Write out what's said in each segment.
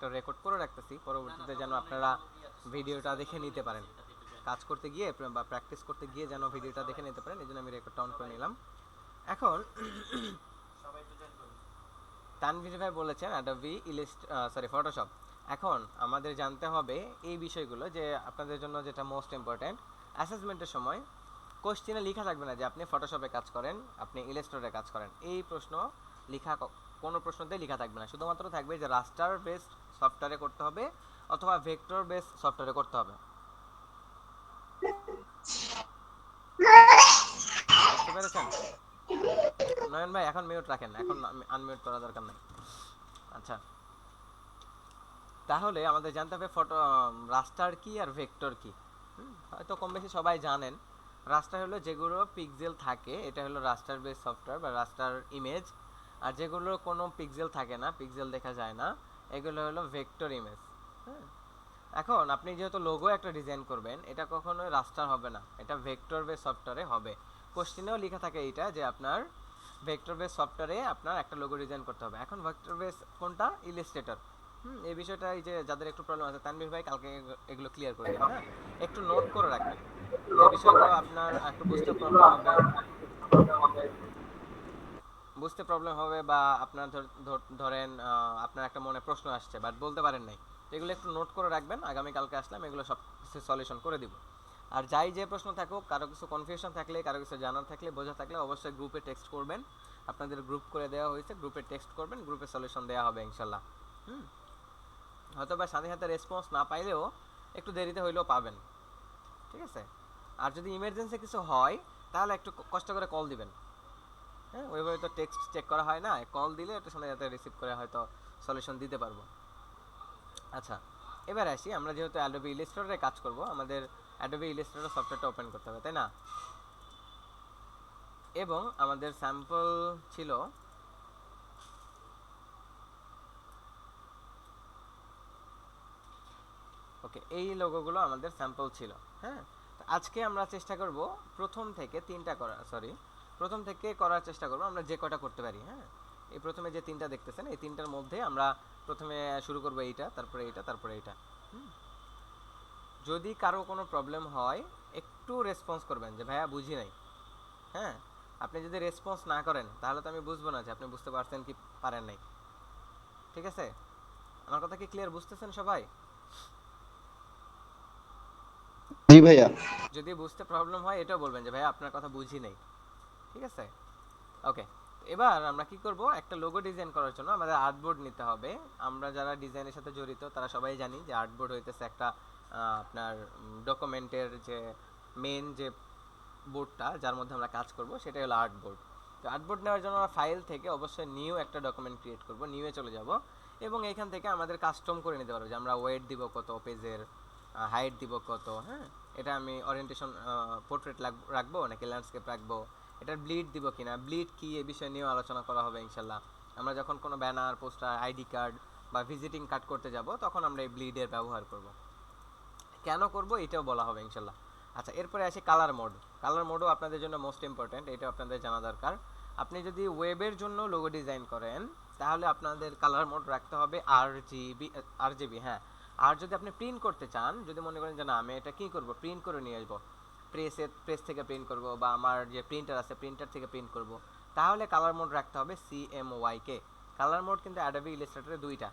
একটা রেকর্ড করে রাখতেছি, পরবর্তীতে যেন আপনারা ভিডিওটা দেখে নিতে পারেন, কাজ করতে গিয়ে বা প্র্যাকটিস করতে গিয়ে যেন ভিডিওটা দেখে নিতে পারেন, এই জন্য আমি রেকর্ডটা অন করে নিলাম। এখন তানভীর ভাই বলেছেন অ্যাডোবি ফটোশপ। এখন আমাদের জানতে হবে এই বিষয়গুলো, যে আপনাদের জন্য যেটা মোস্ট ইম্পর্ট্যান্ট, অ্যাসেসমেন্টের সময় কোশ্চেনে লেখা থাকবে না যে আপনি ফটোশপে কাজ করেন, আপনি ইলাস্ট্রেটরে কাজ করেন, এই প্রশ্ন লেখা কোনো প্রশ্নতেই লেখা থাকবে না। শুধুমাত্র থাকবে যে রাস্টার বেসড সফটওয়্যারে করতে হবে অথবা ভেক্টর বেস সফটওয়্যারে করতে হবে। বুঝতে পেরেছেন? নয়ন ভাই এখন মিউট রাখেন, এখন আনমিউট করা দরকার নাই। আচ্ছা, তাহলে আমাদের জানতে হবে ফটো রাস্টার কি আর ভেক্টর কি। হয়তো কম বেশি সবাই জানেন। রাস্টার হলো যেগুলো পিক্সেল থাকে, এটা হলো রাস্টার বেস সফটওয়্যার বা রাস্টার ইমেজ। আর যেগুলো কোনো পিক্সেল থাকে না, পিক্সেল দেখা যায় না, এগুলো হলো ভেক্টর ইমেজ। হ্যাঁ, এখন আপনি যেহেতু লোগো একটা ডিজাইন করবেন, এটা কখনোই রাস্টার হবে না, এটা ভেক্টর বেস সফটওয়্যারে হবে। কোশ্চেনেও লেখা থাকে এইটা যে আপনার ভেক্টর বেস সফটওয়্যারে আপনার একটা লোগো ডিজাইন করতে হবে। এখন ভেক্টর বেস কোনটা? ইলাস্ট্রেটর। এই বিষয়টা এই যে যাদের একটু প্রবলেম আছে, তানভীর ভাই কালকে এগুলো ক্লিয়ার করে দেবেন। হ্যাঁ, একটু নোট করে রাখবেন, যে বিষয়গুলো আপনার একটু বুঝতে প্রবলেম হবে বা আপনার ধরেন আপনার একটা মনে প্রশ্ন আসছে বাট বলতে পারেন নাই, তো এগুলো একটু নোট করে রাখবেন, আগামী কালকে আসলাম এগুলো সব কিছু সলিউশন করে দিব। আর যাই যে প্রশ্ন থাকুক, কারো কিছু কনফিউশন থাকলে, কারো কিছু জানার থাকলে, বোঝা থাকলে অবশ্যই গ্রুপে টেক্সট করবেন। আপনাদের গ্রুপ করে দেওয়া হয়েছে, গ্রুপে টেক্সট করবেন, গ্রুপে সলিউশন দেওয়া হবে ইনশাল্লাহ। হুম, হয়তো বা সাথে সাথে রেসপন্স না পাইলেও একটু দেরিতে হইলেও পাবেন, ঠিক আছে? আর যদি ইমার্জেন্সি কিছু হয় তাহলে একটু কষ্ট করে কল দিবেন। হ্যাঁ, ওইভাবে তো টেক্সট চেক করা হয় না, কল দিলে একটু সাথে সাথে রিসিভ করে হয়তো সলিউশন দিতে পারবো। আচ্ছা, এবার আসি, আমরা যেহেতু অ্যাডোবি ইলাস্ট্রেটরে কাজ করব, আমাদের অ্যাডোবি ইলাস্ট্রেটর সফটওয়্যারটা ওপেন করতে হবে, তাই না? এবং আমাদের স্যাম্পল ছিল, ওকে, এই লোগোগুলো আমাদের স্যাম্পল ছিল। হ্যাঁ, তো আজকে আমরা চেষ্টা করব প্রথম থেকে করার চেষ্টা করব আমরা যে কটা করতে পারি। হ্যাঁ, এই প্রথমে যে তিনটা দেখতেছেন, এই তিনটার মধ্যে আমরা প্রথমে শুরু করব এইটা, তারপরে এইটা, তারপরে এইটা। যদি কারো কোনো প্রবলেম হয় একটু রেসপন্স করবেন যে ভাইয়া বুঝি নাই। হ্যাঁ, আপনি যদি রেসপন্স না করেন তাহলে তো আমি বুঝবো না যে আপনি বুঝতে পারছেন কি পারেন নাই। ঠিক আছে? আমার কথা কি ক্লিয়ার বুঝতেছেন সবাই? জি ভাইয়া। যদি বুঝতে প্রবলেম হয় এটাও বলবেন যে ভাইয়া আপনার কথা বুঝি নাই। ঠিক আছে? ওকে, এবার আমরা কি করব, একটা লোগো ডিজাইন করার জন্য আমাদের আর্টবোর্ড নিতে হবে। আমরা যারা ডিজাইনের সাথে জড়িত তারা সবাই জানি যে আর্টবোর্ড হইতেছে একটা আপনার ডকুমেন্টের যে মেন যে বোর্ডটা যার মধ্যে আমরা কাজ করব সেটাই হলো আর্টবোর্ড। তো আর্টবোর্ড নেওয়ার জন্য আমরা ফাইল থেকে অবশ্যই নিউ একটা ডকুমেন্ট ক্রিয়েট করব, নিউয়ে চলে যাব এবং এখান থেকে আমাদের কাস্টম করে নিতে পারবো যে আমরা ওয়েট দিব কত পেজের, হাইট দিব কত। হ্যাঁ, এটা আমি ওরিয়েন্টেশন পোর্ট্রেট রাখবো নাকি ল্যান্ডস্কেপ রাখবো, এটার ব্লিড দিব কিনা, ব্লিড কি এ বিষয় নিয়েও আলোচনা করা হবে ইনশাল্লাহ। আমরা যখন কোনো ব্যানার, পোস্টার, আইডি কার্ড বা ভিজিটিং কার্ড করতে যাব তখন আমরা এই ব্লিডের ব্যবহার করব। কেন করব এটাও বলা হবে ইনশাল্লাহ। আচ্ছা, এরপরে আসি কালার মোড। কালার মোডও আপনাদের জন্য মোস্ট ইম্পর্ট্যান্ট, এটা আপনাদের জানা দরকার। আপনি যদি ওয়েবের জন্য লোগো ডিজাইন করেন তাহলে আপনাদের কালার মোড রাখতে হবে আর জিবি। হ্যাঁ, আর যদি আপনি প্রিন্ট করতে চান, যদি মনে করেন যে না আমি এটা কি করব, প্রিন্ট করে নিয়ে আসবো, প্রেস থেকে প্রিন্ট করব বা আমার যে প্রিন্টার আছে প্রিন্টার থেকে প্রিন্ট করব, তাহলে কালার মোড রাখতে হবে CMYK। কালার মোড কিন্তু অ্যাডোবি ইলাস্ট্রেটরে দুইটা,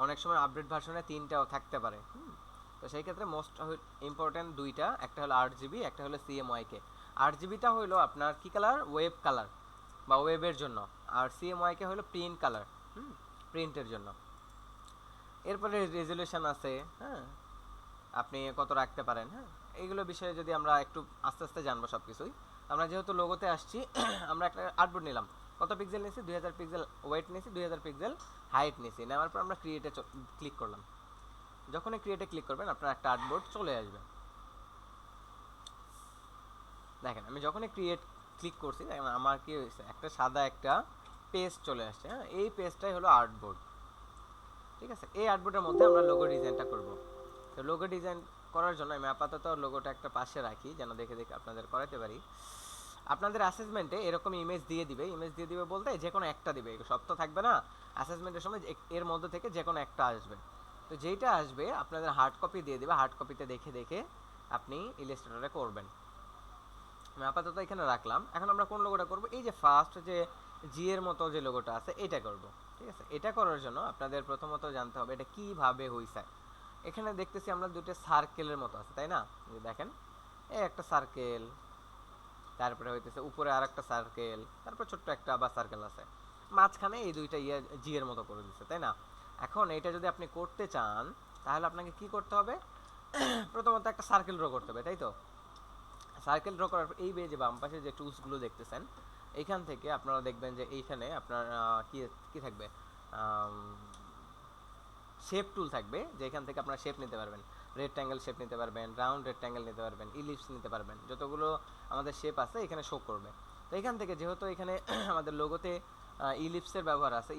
অনেক সময় আপডেট ভার্সনে তিনটাও থাকতে পারে। তো সেই ক্ষেত্রে মোস্ট ইম্পর্টেন্ট দুইটা, একটা হলো 8 জিবি, একটা হলো CMYK। 8 জিবিটা হলো আপনার কি কালার, ওয়েব কালার বা ওয়েবের জন্য, আর CMYK হলো প্রিন্ট কালার, প্রিন্টের জন্য। এরপরে রেজুলেশন আছে। হ্যাঁ, আপনি কত রাখতে পারেন। হ্যাঁ, এইগুলো বিষয়ে যদি আমরা একটু আস্তে আস্তে জানবো সব কিছুই। আমরা যেহেতু লোগোতে আসছি আমরা একটা আর্টবোর্ড নিলাম, কত পিক্সেল নিয়েছি, 2000 পিক্সেল ওয়েট নিয়েছি, 2000 পিক্সেল হাইট নিয়েছি, নেওয়ার পর আমরা ক্রিয়েটে ক্লিক করলাম। যখনই ক্রিয়েটে ক্লিক করবেন আপনার একটা আর্টবোর্ড চলে আসবে। দেখেন আমি যখনই ক্রিয়েট ক্লিক করছি দেখেন আমার কি হয়েছে, একটা সাদা একটা পেজ চলে আসছে। হ্যাঁ, এই পেজটাই হলো আর্টবোর্ড। ঠিক আছে, এই আর্টবোর্ডের মধ্যে আমরা লোগো ডিজাইনটা করব। তো লোগো ডিজাইন করার জন্য আমি আপাতত লোগোটা একটা পাশে রাখি যেন দেখে দেখে আপনাদের করাতে পারি। আপনাদের অ্যাসেসমেন্টে এরকম ইমেজ দিয়ে দিবে বলতে যে কোনো একটা দিবে, সব তো থাকবে না। অ্যাসেসমেন্টের সময় এর মধ্যে থেকে যে কোনো একটা আসবে। তো যেইটা আসবে আপনাদের হার্ড কপি দিয়ে দিবে, হার্ড কপিতে দেখে দেখে আপনি ইলাস্ট্রেটরে করবেন। আমি আপাতত এখানে রাখলাম। এখন আমরা কোন লোগোটা করব? এই যে ফার্স্ট যে জি এর মতো যে লোগোটা আছে এটা করব। ঠিক আছে, এটা করার জন্য আপনাদের প্রথমত জানতে হবে এটা কিভাবে হইছে। এখানে দেখতেছি আমরা দুটো সার্কেলের মতো আছে, তাই না? এই যে দেখেন, এই একটা সার্কেল, তারপরে হইতেছে উপরে আরেকটা সার্কেল, তারপর ছোট্ট একটা আবার সার্কেল আছে, মাঝখানে এই দুইটা জি এর মতো করে দিচ্ছে, তাই না? এখন এটা যদি আপনি করতে চান তাহলে আপনাকে কি করতে হবে? প্রথমত একটা সার্কেল ড্র করতে হবে, তাই তো? সার্কেল ড্র করার পর এই যে বাম পাশে যে টুলসগুলো দেখতেছেন এইখান থেকে আপনারা দেখবেন যে এইখানে আপনার কি কি থাকবে, শেপ টুল থাকবে, যেখান থেকে আপনারা শেপ নিতে পারবেন। রেক্ট্যাঙ্গেল শেপ নিতে পারবেন, রাউন্ড রেক্ট্যাঙ্গেল নিতে পারবেন, ইলিপস নিতে পারবেন, যতগুলো আমাদের শেপ আছে এখানে শো করবে। তো এখান থেকে যেহেতু এখানে আমাদের লোগোতে ইলিপসের ব্যবহার আছে,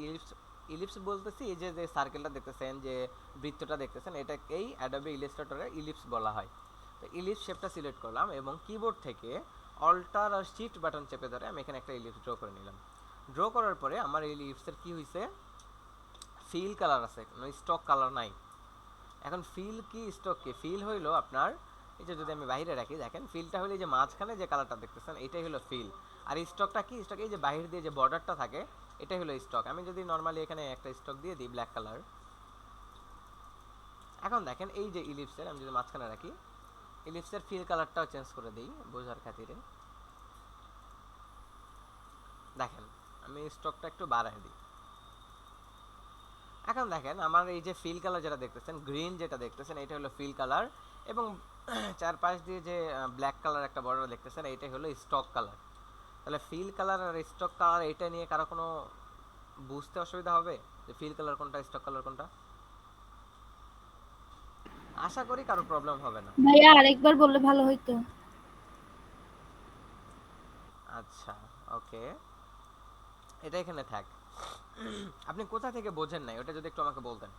ইলিপস বলতেছি এই যে যে সার্কেলটা দেখতেছেন, যে বৃত্তটা দেখতেছেন, এটাকেই অ্যাডোবি ইলাস্ট্রেটরে ইলিপস বলা হয়। তো ইলিপস শেপটা সিলেক্ট করলাম এবং কিবোর্ড থেকে অল্টার আর শিফট বাটন চেপে ধরে আমি এখানে একটা ইলিপস ড্র করে নিলাম। ড্র করার পরে আমার এই ইলিপসের কি হইছে, ফিল কালার আছে, কোনো স্টক কালার নাই। এখন ফিল কি স্টক কি? ফিল হইলো আপনার এই যে যদি আমি বাইরে রাখি, দেখেন ফিলটা হলো এই যে মাঝখানে যে কালারটা দেখতেছেন এটাই হলো ফিল। আর স্টকটা কি? স্টক এই যে বাইরে দিয়ে যে বর্ডারটা থাকে এটাই হলো স্টক। আমি যদি নরমালি এখানে একটা স্টক দিয়ে দিই ব্ল্যাক কালার, এখন দেখেন এই যে ইলিপসের আমি যদি মাঝখানে রাখি, ইলিপসের ফিল কালারটাও চেঞ্জ করে দিই বোঝার খাতিরে। দেখেন আমি স্টকটা একটু বাড়ায় দিই। এখন দেখেন আমার এই যে ফিল কালার যেটা দেখতেছেন, গ্রিন যেটা দেখতেছেন এটা হলো ফিল কালার, এবং চারপাশ দিয়ে যে ব্ল্যাক কালার একটা বর্ডার দেখতেছেন এইটাই হলো স্টক কালার। তাহলে ফিল কালার আর স্টক কালার এটা নিয়ে কারো কোনো বুঝতে অসুবিধা হবে যে ফিল কালার কোনটা স্টক কালার কোনটা? আশা করি কারো প্রবলেম হবে না। ভাইয়া আরেকবার বললে ভালো হইতো। আচ্ছা, ওকে, এটা এখানে থাক। আপনি কোথা থেকে বোঝেন নাই ওটা যদি একটু আমাকে বলতেন।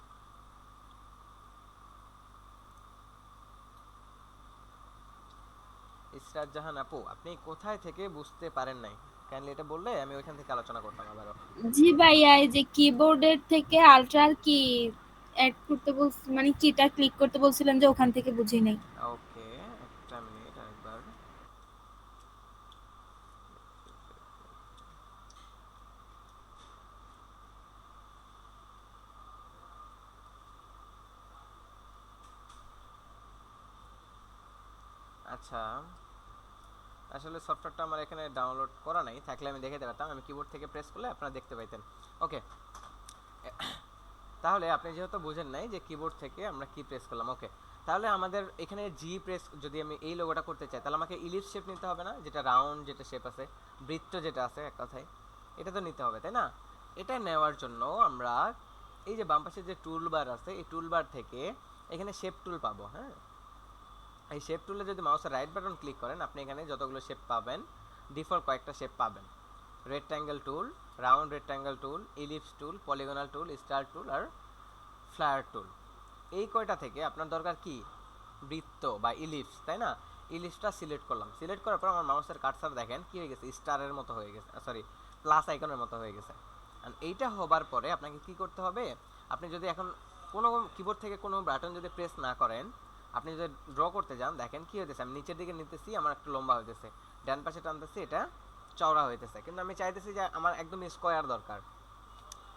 ইসরাত জাহান আপু, আপনি কোথায় থেকে বুঝতে পারেন নাই কাইন্ডলি এটা বললে আমি ওইখান থেকে আলোচনা করতাম আবারও। জি ভাইয়া, এই যে কিবোর্ডের থেকে আল্ট্রার কি অ্যাড করতে মানে কিটা ক্লিক করতে বলছিলেন যে ওখান থেকে বুঝি নাই। ওকে, একটা মিনিট আরেকবার। আচ্ছা, আসলে সফটওয়্যারটা আমার এখানে ডাউনলোড করা নাই, থাকলে আমি দেখাতে পারতাম। আমি কিবোর্ড থেকে প্রেস করলে আপনারা দেখতে পাইতেন। ওকে, তাহলে আপনি যেহেতু বুঝেন নাই যে কিবোর্ড থেকে আমরা কি প্রেস করলাম, ওকে, তাহলে আমাদের এখানে জি প্রেস যদি আমি এই লোগোটা করতে চাই তাহলে আমাকে ইলিপস শেপ নিতে হবে না? যেটা রাউন্ড যেটা শেপ আছে, বৃত্ত যেটা আছে এক কথায়, এটা তো নিতে হবে, তাই না? এটা নেওয়ার জন্য আমরা এই যে বাম পাশে যে টুলবার আছে এই টুলবার থেকে এখানে শেপ টুল পাবো। হ্যাঁ, এই শেপ টুলে যদি মাউসের রাইট বাটন ক্লিক করেন আপনি এখানে যতগুলো শেপ পাবেন ডিফল্ট কয়েকটা শেপ পাবেন। রেক্ট্যাঙ্গেল টুল, রাউন্ড রেক্ট্যাঙ্গেল টুল, ইলিপস টুল, পলিগনাল টুল, স্টার টুল আর ফ্লায়ার টুল। এই কয়টা থেকে আপনার দরকার কি? বৃত্ত বা ইলিপস, তাই না? ইলিপসটা সিলেক্ট করলাম, সিলেক্ট করার পর আমার মাউসের কার্সার দেখেন কি হয়ে গেছে, স্টারের মতো হয়ে গেছে, সরি প্লাস আইকনের মতো হয়ে গেছে। আর এইটা হবার পরে আপনাকে কি করতে হবে? আপনি যদি এখন কোনো কিবোর্ড থেকে কোনো বাটন যদি প্রেস না করেন, আপনি যদি ড্র করতে যান দেখেন কি হইতেছে, আমি নিচের দিকে নিতেছি আমার একটু লম্বা হইতেছে, ডান পাশে টানতেছি এটা চওড়া হইতেছে, কিন্তু আমি চাইতেছি যে আমার একদম স্কোয়ার দরকার।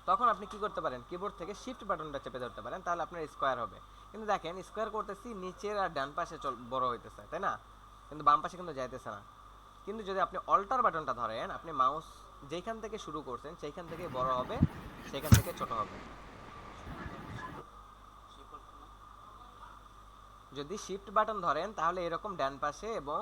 তখন আপনি কি করতে পারেন? কিবোর্ড থেকে শিফট বাটনটা চেপে ধরতে পারেন, তাহলে আপনার স্কোয়ার হবে। কিন্তু দেখেন স্কোয়ার করতেছি নিচের আর ডান পাশে বড় হইতেছে, তাই না? কিন্তু বাম পাশে কিন্তু যাইতেছে না। কিন্তু যদি আপনি অল্টার বাটনটা ধরেন আপনি মাউস যেখান থেকে শুরু করছেন সেইখান থেকে বড় হবে, সেইখান থেকে ছোট হবে। যদি শিফট বাটন ধরেন তাহলে এরকম ডান পাশে এবং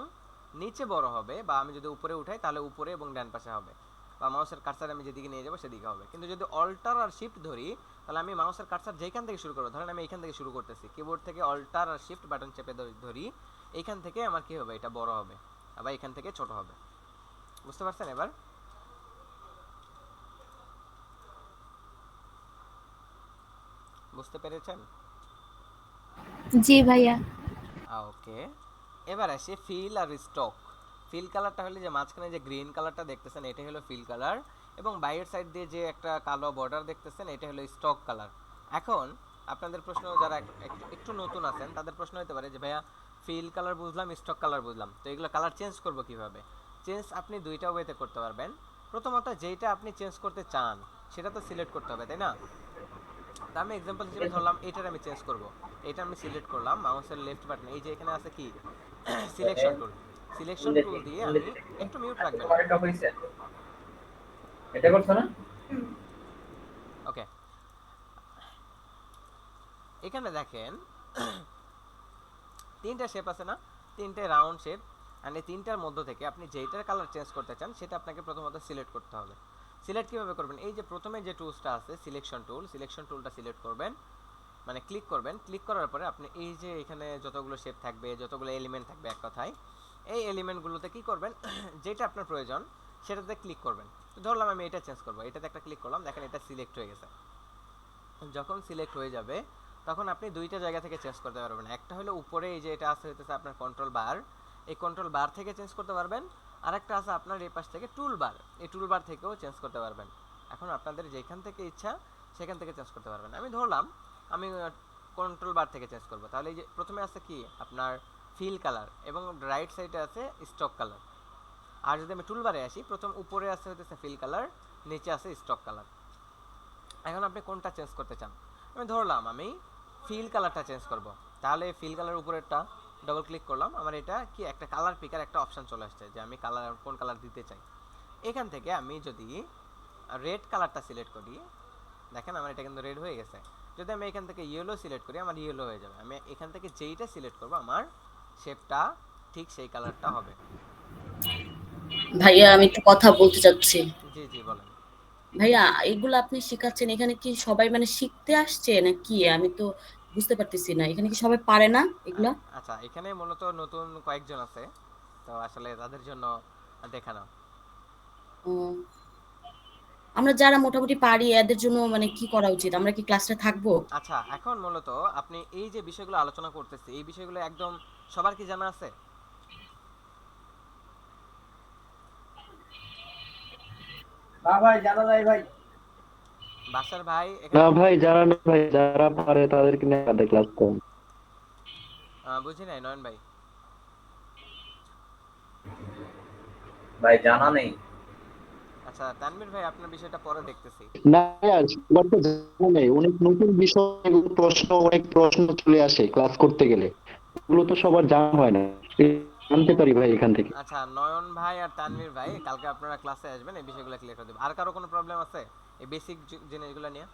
নিচে বড় হবে, বা আমি যদি উপরে উঠাই তাহলে উপরে এবং ডান পাশে হবে, বা মাউসের কার্সার আমি যেদিকে নিয়ে যাবো সেদিকে হবে। কিন্তু যদি অল্টার আর শিফট ধরি তাহলে আমি মাউসের কার্সার যেখান থেকে শুরু করবো, ধরেন আমি এইখান থেকে শুরু করতেছি, কিবোর্ড থেকে অল্টার আর শিফট বাটন চেপে ধরি, এইখান থেকে আমার কি হবে, এটা বড় হবে, আবার এখান থেকে ছোট হবে। বুঝতে পারছেন এবার? বুঝতে পেরেছেন? জি ভাইয়া। ওকে, এবার আসি ফিল আর স্টক। ফিল কালারটা হলো যে মাঝখানে যে গ্রিন কালারটা দেখতেছেন এটা হলো ফিল কালার, এবং বাইরের সাইড দিয়ে যে একটা কালো বর্ডার দেখতেছেন এটা হলো স্টক কালার। এখন আপনাদের প্রশ্ন যারা একটু নতুন আছেন তাদের প্রশ্ন হতে পারে যে ভাইয়া ফিল কালার বুঝলাম, স্টক কালার বুঝলাম, তো এগুলো কালার চেঞ্জ করব কিভাবে? চেঞ্জ আপনি দুইটা ওয়েতে করতে পারবেন। প্রথমত যেটা আপনি চেঞ্জ করতে চান সেটা তো সিলেক্ট করতে হবে, তাই না? তা আমি এক্সাম্পল হিসেবে ধরলাম এটার আমি চেঞ্জ করব। এটা আমি সিলেক্ট করলাম মাউসের লেফট বাটন, এই যে এখানে আছে কি সিলেকশন টুল, সিলেকশন টুল দিয়ে আমি একটু মিউট রাখবেন। এটা করছো না? ওকে, এখানে দেখেন তিনটা শেপ আছে না, তিনটে রাউন্ড শেপ। আর এই তিনটার মধ্য থেকে আপনি যেইটার কালার চেঞ্জ করতে চান সেটা আপনাকে প্রথমত সিলেক্ট করতে হবে। সিলেক্ট কিভাবে করবেন? এই যে প্রথমে যে টুলসটা আছে সিলেকশন টুল, সিলেকশন টুলটা সিলেক্ট করবেন, মানে ক্লিক করবেন। ক্লিক করার পরে আপনি এই যে এখানে যতগুলো শেপ থাকবে, যতগুলো এলিমেন্ট থাকবে, এক কথায় এই এলিমেন্টগুলোতে কি করবেন যেটা আপনার প্রয়োজন সেটাতে ক্লিক করবেন। তো ধরলাম আমি এটা চেঞ্জ করব, এটাতে একটা ক্লিক করলাম, দেখেন এটা সিলেক্ট হয়ে গেছে। যখন সিলেক্ট হয়ে যাবে তখন আপনি দুইটা জায়গা থেকে চেঞ্জ করতে পারবেন। একটা হলো উপরে এই যে এটা আছে হইতেছে আপনার কন্ট্রোল বার, এই কন্ট্রোল বার থেকে চেঞ্জ করতে পারবেন। আর একটা আছে আপনার এই পাশ থেকে টুল বার, এই টুল বার থেকেও চেঞ্জ করতে পারবেন। এখন আপনাদের যেখান থেকে ইচ্ছা সেখান থেকে চেঞ্জ করতে পারবেন। আমি ধরলাম আমি কন্ট্রোল বার থেকে চেঞ্জ করব, তাহলে এই যে প্রথমে আছে কি আপনার ফিল কালার এবং রাইট সাইডে আছে স্টক কালার। আর যদি আমি টুল বারে আসি, প্রথম উপরে আছে হইতেছে ফিল কালার, নিচে আছে স্টক কালার। এখন আপনি কোনটা চেঞ্জ করতে চান? আমি ধরলাম আমি ফিল কালারটা চেঞ্জ করব, তাহলে ফিল কালার উপরেরটা ডবল ক্লিক করলাম, আমার এটা কি একটা কালার পিকার একটা অপশন চলে আসছে যে আমি কালার কোন কালার দিতে চাই। এখান থেকে আমি যদি রেড কালারটা সিলেক্ট করি, দেখেন আমার এটা কিন্তু রেড হয়ে গেছে। যদি আমি এখান থেকে ইয়েলো সিলেক্ট করি আমার ইয়েলো হয়ে যাবে। আমি এখান থেকে যেইটা সিলেক্ট করব আমার শেপটা ঠিক সেই কালারটা হবে। ভাইয়া আমি একটা কথা বলতে চাচ্ছি। জি জি বলেন। ভাইয়া এগুলো আপনি শেখাচ্ছেন, এখানে কি সবাই মানে শিখতে আসছে নাকি? আমি তো বুঝতে পারতেছি না, এখানে কি সবাই পারে না এগুলা? আচ্ছা, এখানে মূলত নতুন কয়েকজন আছে, তো আসলে তাদের জন্য দেখানো। ও, আমরা যারা মোটামুটি পারি এদের জন্য মানে কি করা উচিত? আমরা কি ক্লাসে থাকবো? আচ্ছা, এখন মূলত আপনি এই যে বিষয়গুলো আলোচনা করতেছি এই বিষয়গুলো একদম সবার কি জানা আছে? না ভাই, জানা নাই ভাই। বাসার ভাই না এখানে ভাই, যারা নেই ভাই, যারা পারে তাদেরকে নিয়ে আমাদের ক্লাস করেন। বুঝি নাই নয়ন ভাই। ভাই জানা নেই। আচ্ছা তানভীর ভাই আপনার বিষয়টা পরে দেখতেছি। না ভাইয়া, সবার তো জানা নেই, অনেক নতুন বিষয়, এগুলো অনেক প্রশ্ন চলে আসে ক্লাস করতে গেলে, এগুলো তো সবার জানা হয় না। জানতে পারি ভাই এখান থেকে। আচ্ছা নয়ন ভাই আর তানভীর ভাই কালকে আপনারা ক্লাসে আসবেন, এই বিষয়গুলো ক্লিয়ার করে দেব। আর কারো কোনো প্রবলেম আছে এই বেসিক জিনিসগুলো নিয়ে?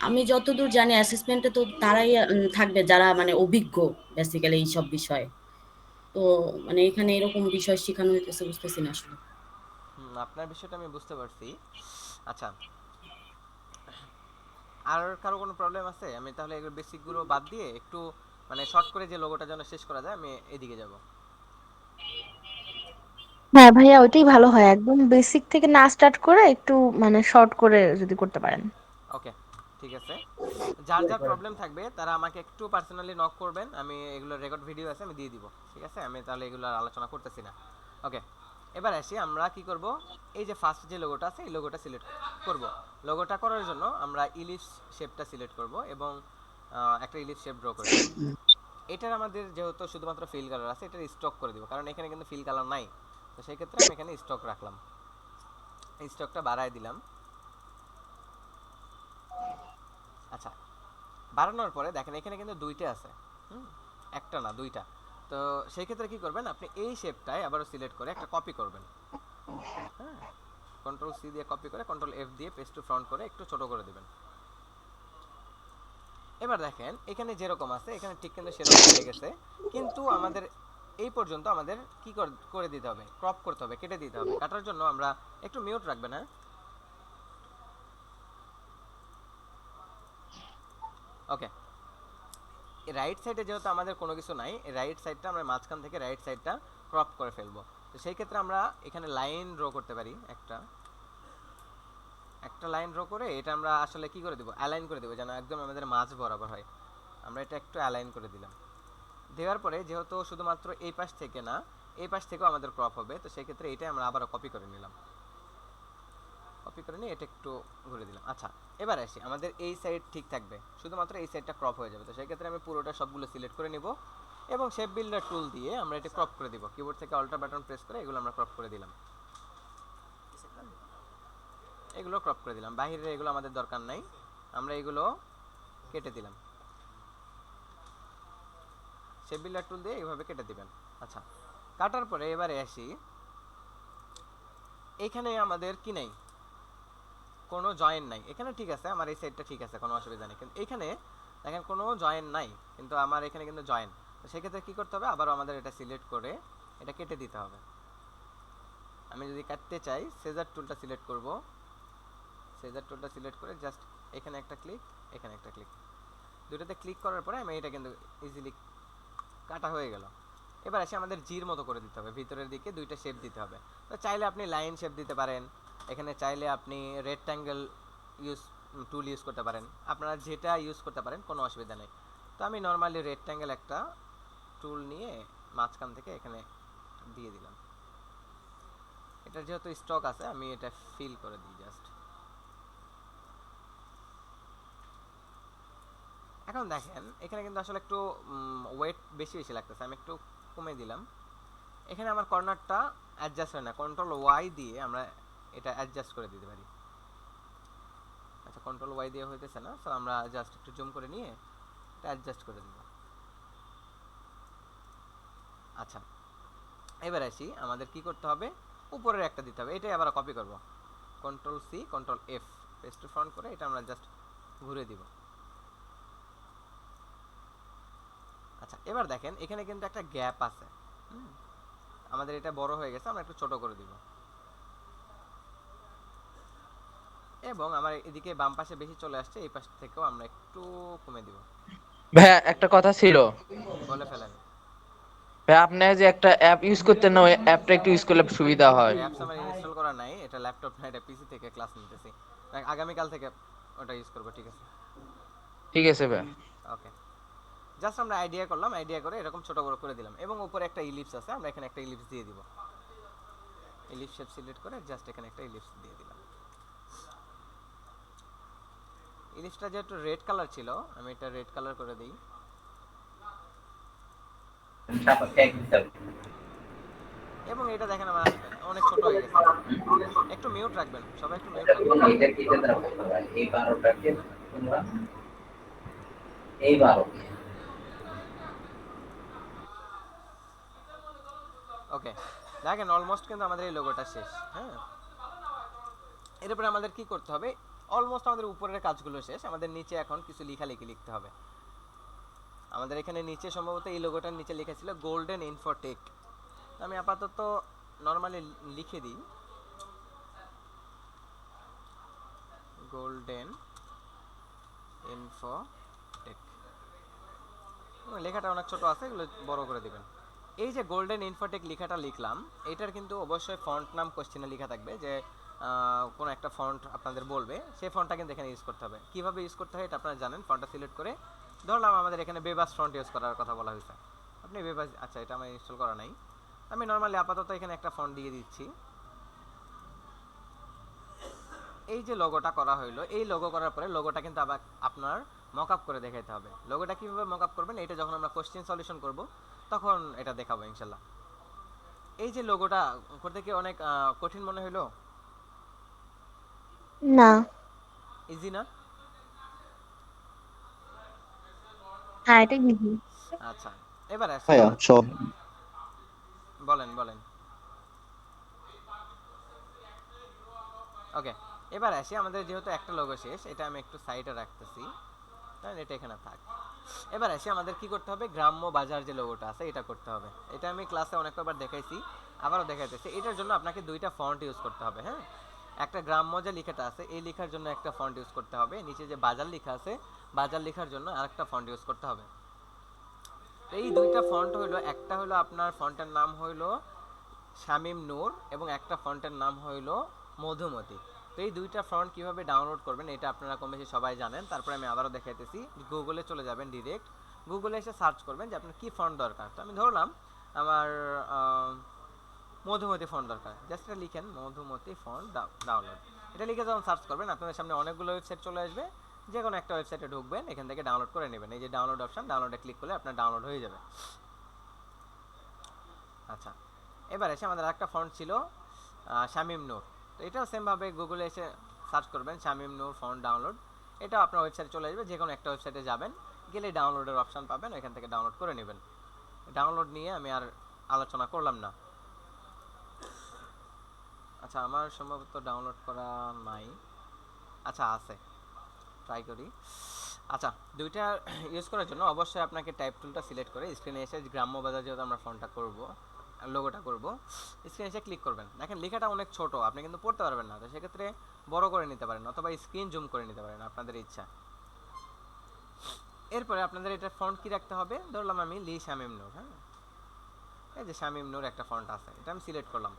আমি যতদূর জানি অ্যাসেসমেন্টে তো তারাই থাকবে যারা মানে অভিজ্ঞ বেসিক্যালি এইসব বিষয়ে। তো মানে এখানে এরকম বিষয় শেখানো হইতেছে বুঝতেছি না আসলে। আপনার বিষয়টা আমি বুঝতে পারছি। আচ্ছা, আর কারো কোনো প্রবলেম আছে? আমি তাহলে এগুলো বেসিকগুলো বাদ দিয়ে একটু মানে শর্ট করে যে লোগোটা যেন শেষ করা যায় আমি এদিকে যাব। হ্যাঁ ভাইয়া, ওইটাই ভালো হয়, একদম বেসিক থেকে না স্টার্ট করে একটু মানে শর্ট করে যদি করতে পারেন। ওকে, ঠিক আছে। যার যার প্রবলেম থাকবে তারা আমাকে একটু পার্সোনালি নক করবেন, আমি এগুলো রেকর্ড ভিডিও আছে আমি দিয়ে দিব। ঠিক আছে, আমি তাহলে এগুলো আর আলোচনা করতেছি না। ওকে, এবার আসি আমরা কি করব। এই যে ফার্স্ট যে লোগোটা আছে এই লোগোটা সিলেক্ট করব। লোগোটা করার জন্য আমরা ইলিপস শেপটা সিলেক্ট করব এবং একটা ইলিপস শেপ ড্র করে দেব। এটার আমাদের যেহেতু শুধুমাত্র ফিল কালার আছে এটার স্টক করে দিব, কারণ এখানে কিন্তু ফিল কালার নাই। তো সেই ক্ষেত্রে আমি এখানে স্টক রাখলাম, এই স্টকটা বাড়ায় দিলাম। আচ্ছা, বাড়ানোর পরে দেখেন এখানে কিন্তু দুইটা আছে, হুম, একটা না দুইটা। তো সেই ক্ষেত্রে কি করবেন, আপনি এই শেপটাই আবারও সিলেক্ট করে একটা কপি করবেন। হ্যাঁ, কন্ট্রোল সি দিয়ে কপি করে কন্ট্রোল এফ দিয়ে পেস্ট টু ফ্রন্ট করে একটু ছোট করে দিবেন। এবার দেখেন এখানে যেরকম আছে এখানে ঠিক কিন্তু সেরকম হয়ে গেছে, কিন্তু আমাদের এই পর্যন্ত আমাদের কি করে দিতে হবে, ক্রপ করতে হবে, কেটে দিতে হবে। কাটার জন্য আমরা একটু মিউট রাখবেন। হ্যাঁ, ওকে। রাইট সাইডে যেহেতু আমাদের কোনো কিছু নাই, এই রাইট সাইডটা আমরা মাঝখান থেকে রাইট সাইডটা ক্রপ করে ফেলবো। তো সেই ক্ষেত্রে আমরা এখানে লাইন ড্র করতে পারি, একটা একটা লাইন ড্র করে এটা আমরা আসলে কি করে দেবো, অ্যালাইন করে দেবো যেন একদম আমাদের মাঝ বরাবর হয়। আমরা এটা একটু অ্যালাইন করে দিলাম। দেওয়ার পরে যেহেতু শুধুমাত্র এই পাশ থেকে না এই পাশ থেকেও আমাদের ক্রপ হবে, তো সেই ক্ষেত্রে এটাই আমরা আবারও কপি করে নিলাম। কপি করে নিয়ে এটা একটু ঘুরে দিলাম। আচ্ছা, এবার আসি আমাদের এই সাইড ঠিক থাকবে, শুধুমাত্র এই সাইডটা ক্রপ হয়ে যাবে। তো সেই ক্ষেত্রে আমি পুরোটা সবগুলো সিলেক্ট করে নিব এবং শেপ বিল্ডার টুল দিয়ে আমরা এটা ক্রপ করে দিব। কিবোর্ড থেকে অল্টার বাটন প্রেস করে এগুলো আমরা ক্রপ করে দিলাম। এগুলো ক্রপ করে দিলাম, বাহিরে এগুলো আমাদের দরকার নাই, আমরা এগুলো কেটে দিলাম। শেপ বিল্ডার টুল দিয়ে এইভাবে কেটে দিবেন। আচ্ছা, কাটার পরে এবারে আসি, এখানে আমাদের কি নাই, কোনো জয়েন নাই। এখানে ঠিক আছে, আমার এই সাইডটা ঠিক আছে, কোনো অসুবিধা নেই। কিন্তু এখানে দেখেন কোনো জয়েন নাই, কিন্তু আমার এখানে কিন্তু জয়েন। তো সেক্ষেত্রে কী করতে হবে, আবারও আমাদের এটা সিলেক্ট করে এটা কেটে দিতে হবে। আমি যদি কাটতে চাই সেজার টুলটা সিলেক্ট করব, সেজার টুলটা সিলেক্ট করে জাস্ট এখানে একটা ক্লিক, এখানে একটা ক্লিক, দুটোতে ক্লিক করার পরে আমি এটা কিন্তু ইজিলি কাটা হয়ে গেল। এবার এসে আমাদের জির মতো করে দিতে হবে, ভিতরের দিকে দুইটা শেপ দিতে হবে। তো চাইলে আপনি লাইন শেপ দিতে পারেন, এখানে চাইলে আপনি রেক্ট্যাঙ্গেল টুল ইউজ করতে পারেন, আপনারা যেটা ইউজ করতে পারেন, কোনো অসুবিধা নেই। তো আমি নর্মালি রেক্ট্যাঙ্গেল একটা টুল নিয়ে মাঝখান থেকে এখানে দিয়ে দিলাম। এটা যেহেতু স্টক আছে আমি এটা ফিল করে দিই জাস্ট। এখন দেখেন এখানে কিন্তু আসলে একটু ওয়েট বেশি বেশি লাগতেছে, আমি একটু কমে দিলাম। এখানে আমার কর্নারটা অ্যাডজাস্ট হয় না, কন্ট্রোল ওয়াই দিয়ে আমরা এটা অ্যাডজাস্ট করে দিতে পারি। আচ্ছা, কন্ট্রোল ওয়াই দিয়ে হইতেছে না, সো আমরা জাস্ট একটু জুম করে নিয়ে এটা অ্যাডজাস্ট করে দিব। আচ্ছা, এবার আসি আমাদের কি করতে হবে, উপরের একটা দিতে হবে, এটাই আবার কপি করব। Control C control F paste to front করে এটা আমরা জাস্ট ঘুরে দিব। আচ্ছা, এবার দেখেন এখানে কিন্তু একটা গ্যাপ আছে, আমাদের এটা বড় হয়ে গেছে, আমরা একটু ছোট করে দিব। এবং আমার এদিকে বাম পাশে বেশি চলে আসছে, এই পাশ থেকেও আমরা একটু কমে দিব। ভাইয়া একটা কথা ছিল, বলে ফেলেন। ভাই আপনি যে একটা অ্যাপ ইউজ করতেন না, ওই অ্যাপটা একটু ইউজ করলে সুবিধা হয়। অ্যাপস আমার ইনস্টল করা নাই, এটা ল্যাপটপ না, এটা পিসি থেকে ক্লাস নিতেছি, আগামীকাল থেকে ওটা ইউজ করব। ঠিক আছে, ঠিক আছে ভাই। ওকে। জাস্ট আমরা আইডিয়া করলাম, আইডিয়া করে এরকম ছোট বড় করে দিলাম এবং উপরে একটা ইলিপস আছে, আমরা এখানে একটা ইলিপস দিয়ে দিব। ইলিপস শেপ সিলেক্ট করে জাস্ট এখানে একটা ইলিপস দিয়ে দিলাম। ইলিপসটা যেহেতু রেড কালার ছিল, আমি এটা রেড কালার করে দিই। ছাপা ট্যাগ দিতে হবে। এবং এটা দেখেন আমার অনেক ছোট হয়ে গেছে। একটু মিউট রাখবেন, সবাই একটু মিউট রাখবেন। এটা কি দ্বারা করতে হয়? এই 12টাকে তোমরা এই 12 ওকে, দেখেন অলমোস্ট কিন্তু আমাদের এই লোগোটা শেষ। হ্যাঁ, এরপরে আমাদের কি করতে হবে, অলমোস্ট আমাদের উপরের কাজগুলো শেষ, আমাদের নিচে এখন কিছু লেখালেখি লিখতে হবে। আমাদের এখানে নিচে সম্ভবত এই লোগোটার নিচে লেখা ছিল গোল্ডেন ইনফোটেক। আমি আপাতত নর্মালি লিখে দিই গোল্ডেন ইনফোটেক। লেখাটা অনেক ছোট আছে, এগুলো বড় করে দিবেন। এই যে গোল্ডেন ইনফোটেক লেখাটা লিখলাম, এটার কিন্তু অবশ্যই ফন্ট নাম কোশ্চেনে লেখা থাকবে, যে কোনো একটা ফন্ট আপনাদের বলবে, সেই ফন্টটা কিন্তু এখানে ইউজ করতে হবে। কীভাবে ইউজ করতে হয় এটা আপনারা জানেন। ফন্টটা সিলেক্ট করে ধরলাম আমাদের এখানে বেবাস ফন্ট ইউজ করার কথা বলা হয়েছে, আপনি বেবাস, আচ্ছা এটা আমার ইনস্টল করা নাই, আমি নর্মালি আপাতত এখানে একটা ফন্ট দিয়ে দিচ্ছি। এই যে লোগোটা করা হইলো, এই লোগো করার পরে লোগোটা কিন্তু আবার আপনার মকআপ করে দেখাইতে হবে। লোগোটা কিভাবে মকআপ করবেন এটা যখন আমরা কোশ্চেন সলিউশন করব তখন এটা দেখাবো ইনশাল্লাহ। এই যে লোগোটা করতে কি অনেক কঠিন মনে হইলো? না। ইজি না? হ্যাঁ, এটা ইজি। আচ্ছা, এবার আসি, ভাইয়া সব বলেন বলেন। ওকে, এবার আসি আমাদের যেহেতু একটা লোগো শেষ, এটা আমি একটু সাইডে রাখতেছি, তাই এটা এখানে থাক। এবার আসি আমাদের কি করতে হবে, গ্রাম্য বাজার যে লোগোটা আছে এটা করতে হবে। এটা আমি ক্লাসে অনেক কয়েকবার দেখাইছি, আবারও দেখাইতেছি। এটার জন্য আপনাকে দুইটা ফন্ট ইউজ করতে হবে। হ্যাঁ, একটা গ্রাম্য যে লেখাটা আছে এই লেখার জন্য একটা ফন্ট ইউজ করতে হবে, নিচে যে বাজার লেখা আছে বাজার লেখার জন্য আরেকটা ফন্ট ইউজ করতে হবে। এই দুইটা ফন্ট হইলো, একটা হলো আপনার ফন্টের নাম হইলো শামিম নূর এবং একটা ফন্টের নাম হইলো মধুমতি। তো এই দুইটা ফন্ট কিভাবে ডাউনলোড করবেন এটা আপনারা কম বেশি সবাই জানেন। তারপরে আমি আবারও দেখাইতেছি, গুগলে চলে যাবেন, ডিরেক্ট গুগলে এসে সার্চ করবেন যে আপনার কী ফন্ট দরকার। তো আমি ধরলাম আমার মধুমতি ফন্ট দরকার, জাস্ট এটা লিখেন মধুমতি ফন্ট ডাউনলোড। এটা লিখে যখন সার্চ করবেন আপনাদের সামনে অনেকগুলো ওয়েবসাইট চলে আসবে, যে কোনো একটা ওয়েবসাইটে ঢুকবেন, এখান থেকে ডাউনলোড করে নেবেন। এই যে ডাউনলোড অপশন, ডাউনলোডে ক্লিক করলে আপনার ডাউনলোড হয়ে যাবে। আচ্ছা, এবার এসে আমাদের আরেকটা ফন্ট ছিল শামিম নূর। তো এটাও সেমভাবে গুগলে এসে সার্চ করবেন শামিম নূর ফন্ট ডাউনলোড, এটাও আপনার ওয়েবসাইটে চলে আসবে। যে কোনো একটা ওয়েবসাইটে যাবেন, গেলে ডাউনলোডের অপশন পাবেন, এখান থেকে ডাউনলোড করে নেবেন। ডাউনলোড নিয়ে আমি আর আলোচনা করলাম না। আচ্ছা, আমার সম্ভবত ডাউনলোড করা নাই। আচ্ছা, আছে, ট্রাই করি। আচ্ছা, দুইটা ইউজ করার জন্য অবশ্যই আপনাকে টাইপ টুলটা সিলেক্ট করে স্ক্রিনে এসে গ্রাম্য বাজার যেহেতু আমরা ফন্টটা করব, লোগোটা করব, স্ক্রিনে এসে ক্লিক করবেন। দেখেন লেখাটা অনেক ছোট, আপনি কিন্তু পড়তে পারবেন না, তো সেক্ষেত্রে বড় করে নিতে পারেন অথবা স্ক্রিন জুম করে নিতে পারেন, আপনাদের ইচ্ছা। এরপরে আপনাদের এটা ফন্ট কি রাখতে হবে, ধরলাম আমি লি শামিম নূর। হ্যাঁ, এই যে শামিম নূর একটা ফন্ট আছে, এটা আমি সিলেক্ট করলাম।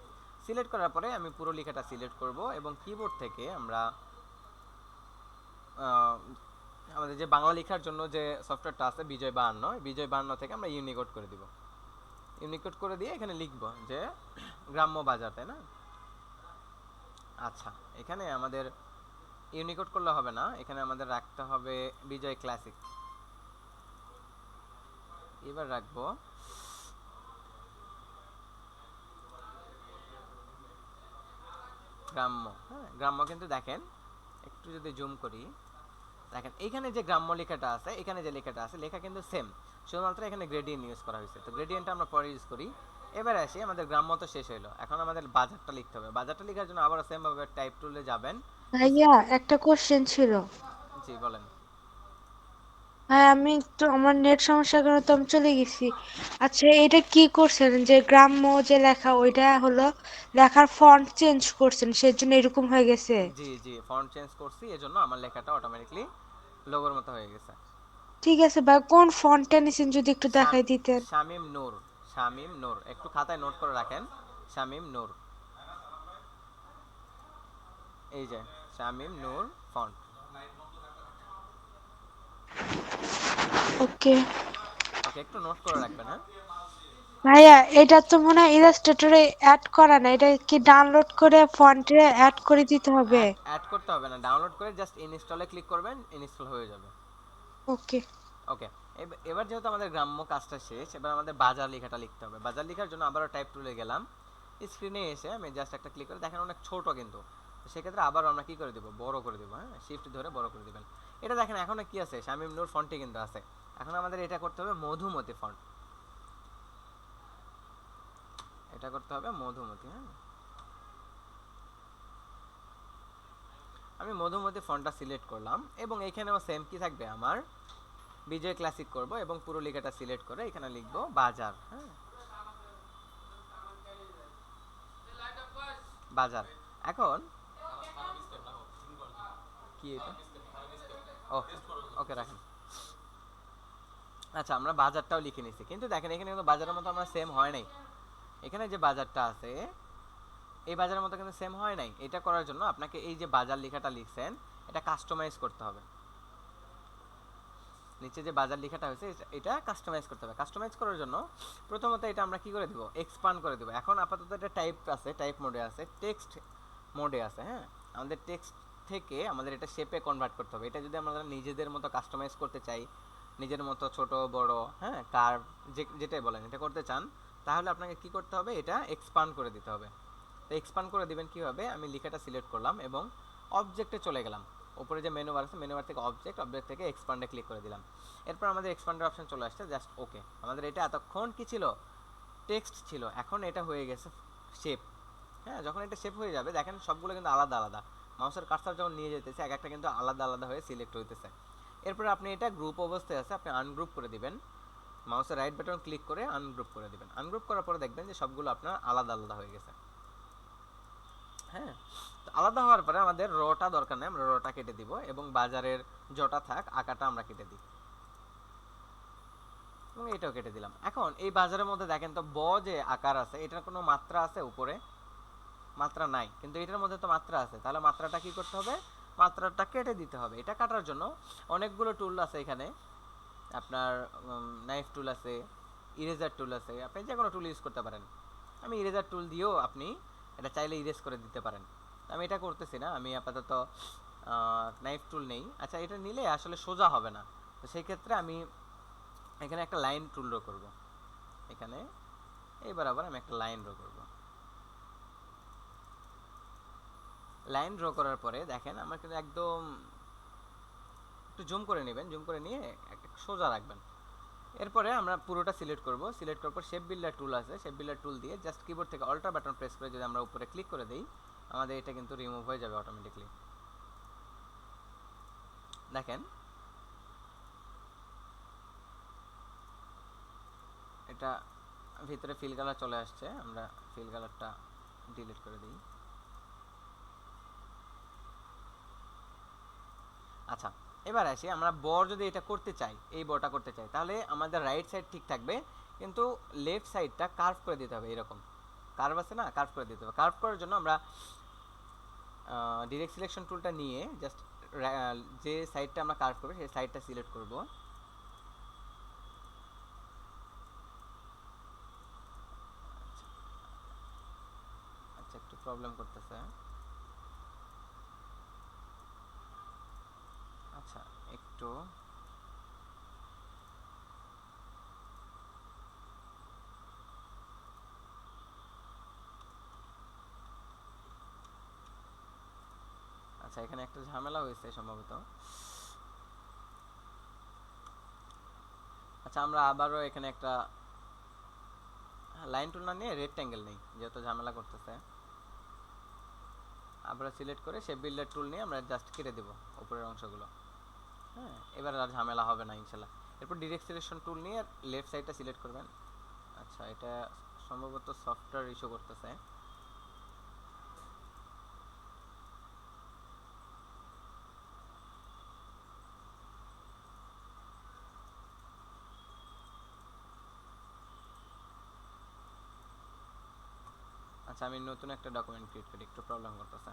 সিলেক্ট করার পরে আমি পুরো লেখাটা সিলেক্ট করব এবং কিবোর্ড থেকে আমরা আমাদের যে বাংলা লেখার জন্য যে সফটওয়্যারটা আছে বিজয় 52, বিজয় 52 থেকে আমরা ইউনিকোড করে দিব। ইউনিকোড করে দিয়ে এখানে লিখব যে গ্রাম্য বাজার, তাই না? আচ্ছা, এখানে আমাদের ইউনিকোড করলে হবে না, এখানে আমাদের রাখতে হবে বিজয় ক্লাসিক। এবার রাখবো গ্রাম্য। হ্যাঁ, গ্রাম্য কিন্তু দেখেন একটু যদি জুম করি, দেখেন এইখানে যে গ্রাম্য লেখাটা আছে, এখানে যে লেখাটা আছে, লেখা কিন্তু সেম, শুধুমাত্র এখানে গ্রেডিয়েন্ট ইউজ করা হয়েছে। তো গ্রেডিয়েন্টটা আমরা পরে ইউজ করি। এবার আসি, আমাদের গ্রাম্য তো শেষ হলো, এখন আমাদের বাজারটা লিখতে হবে। বাজারটা লেখার জন্য আবার সেম ভাবে টাইপ টুলে যাবেন। ভাইয়া একটা কোশ্চেন ছিল। জি বলেন। ভাই আমি একটু আমার নেট সমস্যার কারণে তো আমি চলে গেছি। আচ্ছা এটা কি করছেন যে গ্রাম্য যে লেখা ওইটা হলো লেখার ফন্ট চেঞ্জ করছেন সেজন্য এরকম হয়ে গেছে? জি জি, ফন্ট চেঞ্জ করছি, এজন্য আমার লেখাটা অটোমেটিকলি লোগোর মতো হয়ে গেছে। ঠিক আছে ভাই, কোন ফন্টটা নিছেন যদি একটু দেখাই দিতেন। শামিম নূর, শামিম নূর, একটু খাতায় নোট করে রাখেন, শামিম নূর। এই যে শামিম নূর ফন্ট। ওকে ওকে, একটু নোট করে রাখবেন। হ্যাঁ, ভাইয়া, এটা তো মনে হয় ইলাস্ট্রেটরে অ্যাড করা না, এটা কি ডাউনলোড করে ফন্টে অ্যাড করে দিতে হবে? অ্যাড অ্যাড করতে হবে না, ডাউনলোড করে জাস্ট ইনস্টলে ক্লিক করবেন, ইনস্টল হয়ে যাবে। ওকে ওকে, এবার যেহেতু আমাদের গ্রাম্য কাজটা শেষ, এবার আমাদের বাজার লেখাটা লিখতে হবে। বাজার লেখার জন্য আবারও টাইপ টুলে গেলাম, স্ক্রিনে এসে আমি জাস্ট একটা ক্লিক করে, দেখেন অনেক ছোট কিন্তু, তো সেক্ষেত্রে আবার আমরা কি করে দেব, বড় করে দেবো। হ্যাঁ, শিফট ধরে বড় করে দিবেন। এটা দেখেন এখনো কি আছে, শামিম নূর ফন্টে কিন্তু আছে। এখন আমাদের এটা করতে হবে মধুমতি ফন্ট, এটা করতে হবে মধুমতি। হ্যাঁ, আমি মধুমতি ফন্টটা সিলেক্ট করলাম এবং এখানেও সেম কি থাকবে, আমার বিজয় ক্লাসিক করব এবং পুরো লেখাটা সিলেক্ট করে এখানে লিখব বাজার। হ্যাঁ, বাজার। এখন কি এটা, ও ওকে রাখেন। আচ্ছা, আমরা বাজারটাও লিখে নিছি, কিন্তু দেখেন এখানে কিন্তু বাজারের মতো আমরা সেম হয় নাই। এখানে যে বাজারটা আছে এই বাজারের মতো কিন্তু সেম হয় নাই। এটা করার জন্য আপনাকে এই যে বাজার লেখাটা লিখছেন এটা কাস্টমাইজ করতে হবে। নিচে যে বাজার লেখাটা হয়েছে এটা কাস্টমাইজ করতে হবে। কাস্টমাইজ করার জন্য প্রথমত এটা আমরা কি করে দিব, এক্সপান্ড করে দিব। এখন আপাতত এটা টাইপ আছে, টাইপ মোডে আছে, টেক্সট মোডে আছে। হ্যাঁ, আমাদের টেক্সট থেকে আমাদের এটা শেপে কনভার্ট করতে হবে। এটা যদি আমরা নিজেদের মতো কাস্টমাইজ করতে চাই, নিজের মতো ছোট বড়, হ্যাঁ কার্ভ যেটাই বলেন এটা করতে চান, তাহলে আপনাকে কি করতে হবে, এটা এক্সপান্ড করে দিতে হবে। তো এক্সপান্ড করে দিবেন কিভাবে, আমি লেখাটা সিলেক্ট করলাম এবং অবজেক্টে চলে গেলাম। উপরে যে মেনু বার আছে, মেনু বার থেকে অবজেক্ট থেকে এক্সপান্ডে ক্লিক করে দিলাম। এরপর আমাদের এক্সপান্ডের অপশন চলে আসছে, জাস্ট ওকে। আমাদের এটা এতক্ষণ কি ছিল, টেক্সট ছিল, এখন এটা হয়ে গেছে শেপ। হ্যাঁ, যখন এটা শেপ হয়ে যাবে দেখেন সবগুলো কিন্তু আলাদা আলাদা, মাউসের কার্সার যখন নিয়ে যেতেছে এক একটা কিন্তু আলাদা আলাদা হয়ে সিলেক্ট হইতেছে। এরপরে আপনি এটা গ্রুপ অবস্থায় আছে, আপনি আনগ্রুপ করে দিবেন, মাউসের রাইট বাটন ক্লিক করে আনগ্রুপ করে দিবেন। আনগ্রুপ করার পরে দেখবেন যে সবগুলো আপনার আলাদা আলাদা হয়ে গেছে। হ্যাঁ, তো আলাদা হওয়ার পরে আমাদের রটা দরকার নেই, আমরা রটা কেটে দিব এবং বাজারের জটা থাক আকাটা আমরা কেটে দিই এবং এটাও কেটে দিলাম। এখন এই বাজারের মধ্যে দেখেন তো ব যে আকার আছে এটার কোনো মাত্রা আছে, উপরে মাত্রা নাই, কিন্তু এটার মধ্যে তো মাত্রা আছে। তাহলে মাত্রাটা কি করতে হবে, মাত্রাটা কেটে দিতে হবে। এটা কাটার জন্য অনেকগুলো টুল আছে এখানে, আপনার নাইফ টুল আছে, ইরেজার টুল আছে, আপনি যে কোনো টুল ইউজ করতে পারেন। আমি ইরেজার টুল দিয়েও আপনি এটা চাইলে ইরেজ করে দিতে পারেন। আমি এটা করতেছি না, আমি আপাতত নাইফ টুল নেই। আচ্ছা, এটা নিলে আসলে সোজা হবে না, তো সেই ক্ষেত্রে আমি এখানে একটা লাইন টুল ড্র করব। এখানে এই বরাবর আমি একটা লাইন ড্র করব। লাইন ড্র করার পরে দেখেন আমার কিন্তু একদম একটু জুম করে নেবেন, জুম করে নিয়ে একটা সোজা রাখবেন। এরপরে আমরা পুরোটা সিলেক্ট করব। সিলেক্ট করার পর শেপ বিল্ডার টুল আছে, শেপ বিল্ডার টুল দিয়ে জাস্ট কিবোর্ড থেকে অল্টার বাটন প্রেস করে যদি আমরা উপরে ক্লিক করে দেই, আমাদের এটা কিন্তু রিমুভ হয়ে যাবে অটোমেটিকলি। দেখেন এটা ভিতরে ফিল কালার চলে আসছে, আমরা ফিল কালারটা ডিলিট করে দিই। আচ্ছা, এবার আসি আমরা বর যদি এটা করতে চাই, এই বরটা করতে চাই, তাহলে আমাদের রাইট সাইড ঠিক থাকবে, কিন্তু লেফট সাইডটা কার্ভ করে দিতে হবে। এরকম কার্ভ আছে না, কার্ভ করে দিতে হবে। কার্ভ করার জন্য আমরা ডিরেক্ট সিলেকশন টুলটা নিয়ে জাস্ট যে সাইডটা আমরা কার্ভ করব সেই সাইডটা সিলেক্ট করব। আচ্ছা, একটু প্রবলেম করতেছে। আচ্ছা, একটু আচ্ছা, এখানে একটা ঝামেলা হয়েছে সম্ভবত। আচ্ছা, আমরা আবারও এখানে একটা লাইন টুল না নিয়ে রেক্ট্যাঙ্গেল নেই, যেহেতু ঝামেলা করতেছে। আবার সিলেক্ট করে শেপ বিল্ডার টুল নিয়ে আমরা জাস্ট কেটে দেব উপরের অংশগুলো। হ্যাঁ, এবার আর ঝামেলা হবে না ইনশাল্লাহ। এরপর ডিরেক্ট সিলেকশন টুল নিয়ে লেফট সাইডটা সিলেক্ট করবেন। আচ্ছা, এটা সম্ভবত সফটওয়্যার ইস্যু করতেছে। আচ্ছা, আমি নতুন একটা ডকুমেন্ট ক্রিয়েট করি, একটু প্রবলেম করতেছে।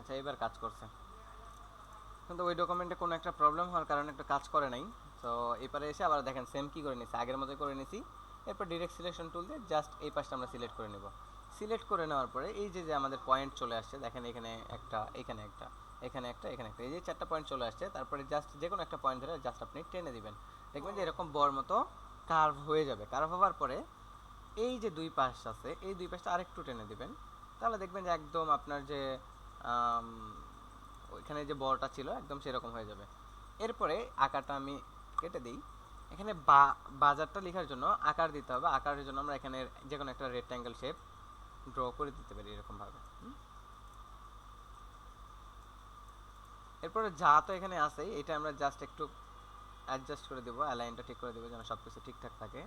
আচ্ছা, এবার কাজ করছে, কিন্তু ওই ডকুমেন্টে কোনো একটা প্রবলেম হওয়ার কারণে একটা কাজ করে নাই। তো এবারে এসে আবার দেখেন সেম কি করে নিছি, আগের মতোই করে নিছি। এরপর ডিরেক্ট সিলেকশন টুল দিয়ে জাস্ট এই পাশটা আমরা সিলেক্ট করে নেব। সিলেক্ট করে নেওয়ার পরে এই যে যে আমাদের পয়েন্ট চলে আসছে, দেখেন এখানে একটা, এখানে একটা, এখানে একটা, এখানে একটা, এই যে 4টা পয়েন্ট চলে আসছে। তারপরে জাস্ট যে কোনো একটা পয়েন্ট ধরে জাস্ট আপনি টেনে দিবেন, দেখবেন যে এরকম বর মতো কার্ভ হয়ে যাবে। কার্ভ হওয়ার পরে এই যে দুই পাশ আছে, এই দুই পাশটা আরেকটু টেনে দিবেন, তাহলে দেখবেন যে একদম আপনার যে ওইখানে যে বলটা ছিল একদম সেরকম হয়ে যাবে। এরপরে আকারটা আমি কেটে দিই। এখানে বাজারটা লেখার জন্য আকার দিতে হবে। আকারের জন্য আমরা এখানে যে কোনো একটা রেক্ট্যাঙ্গেল শেপ ড্র করে দিতে পারি এরকম ভাবে। এরপরে যা তো এখানে আছে এটা আমরা জাস্ট একটু অ্যাডজাস্ট করে দেবো, অ্যালাইনটা ঠিক করে দেবো যেন সবকিছু ঠিকঠাক থাকে।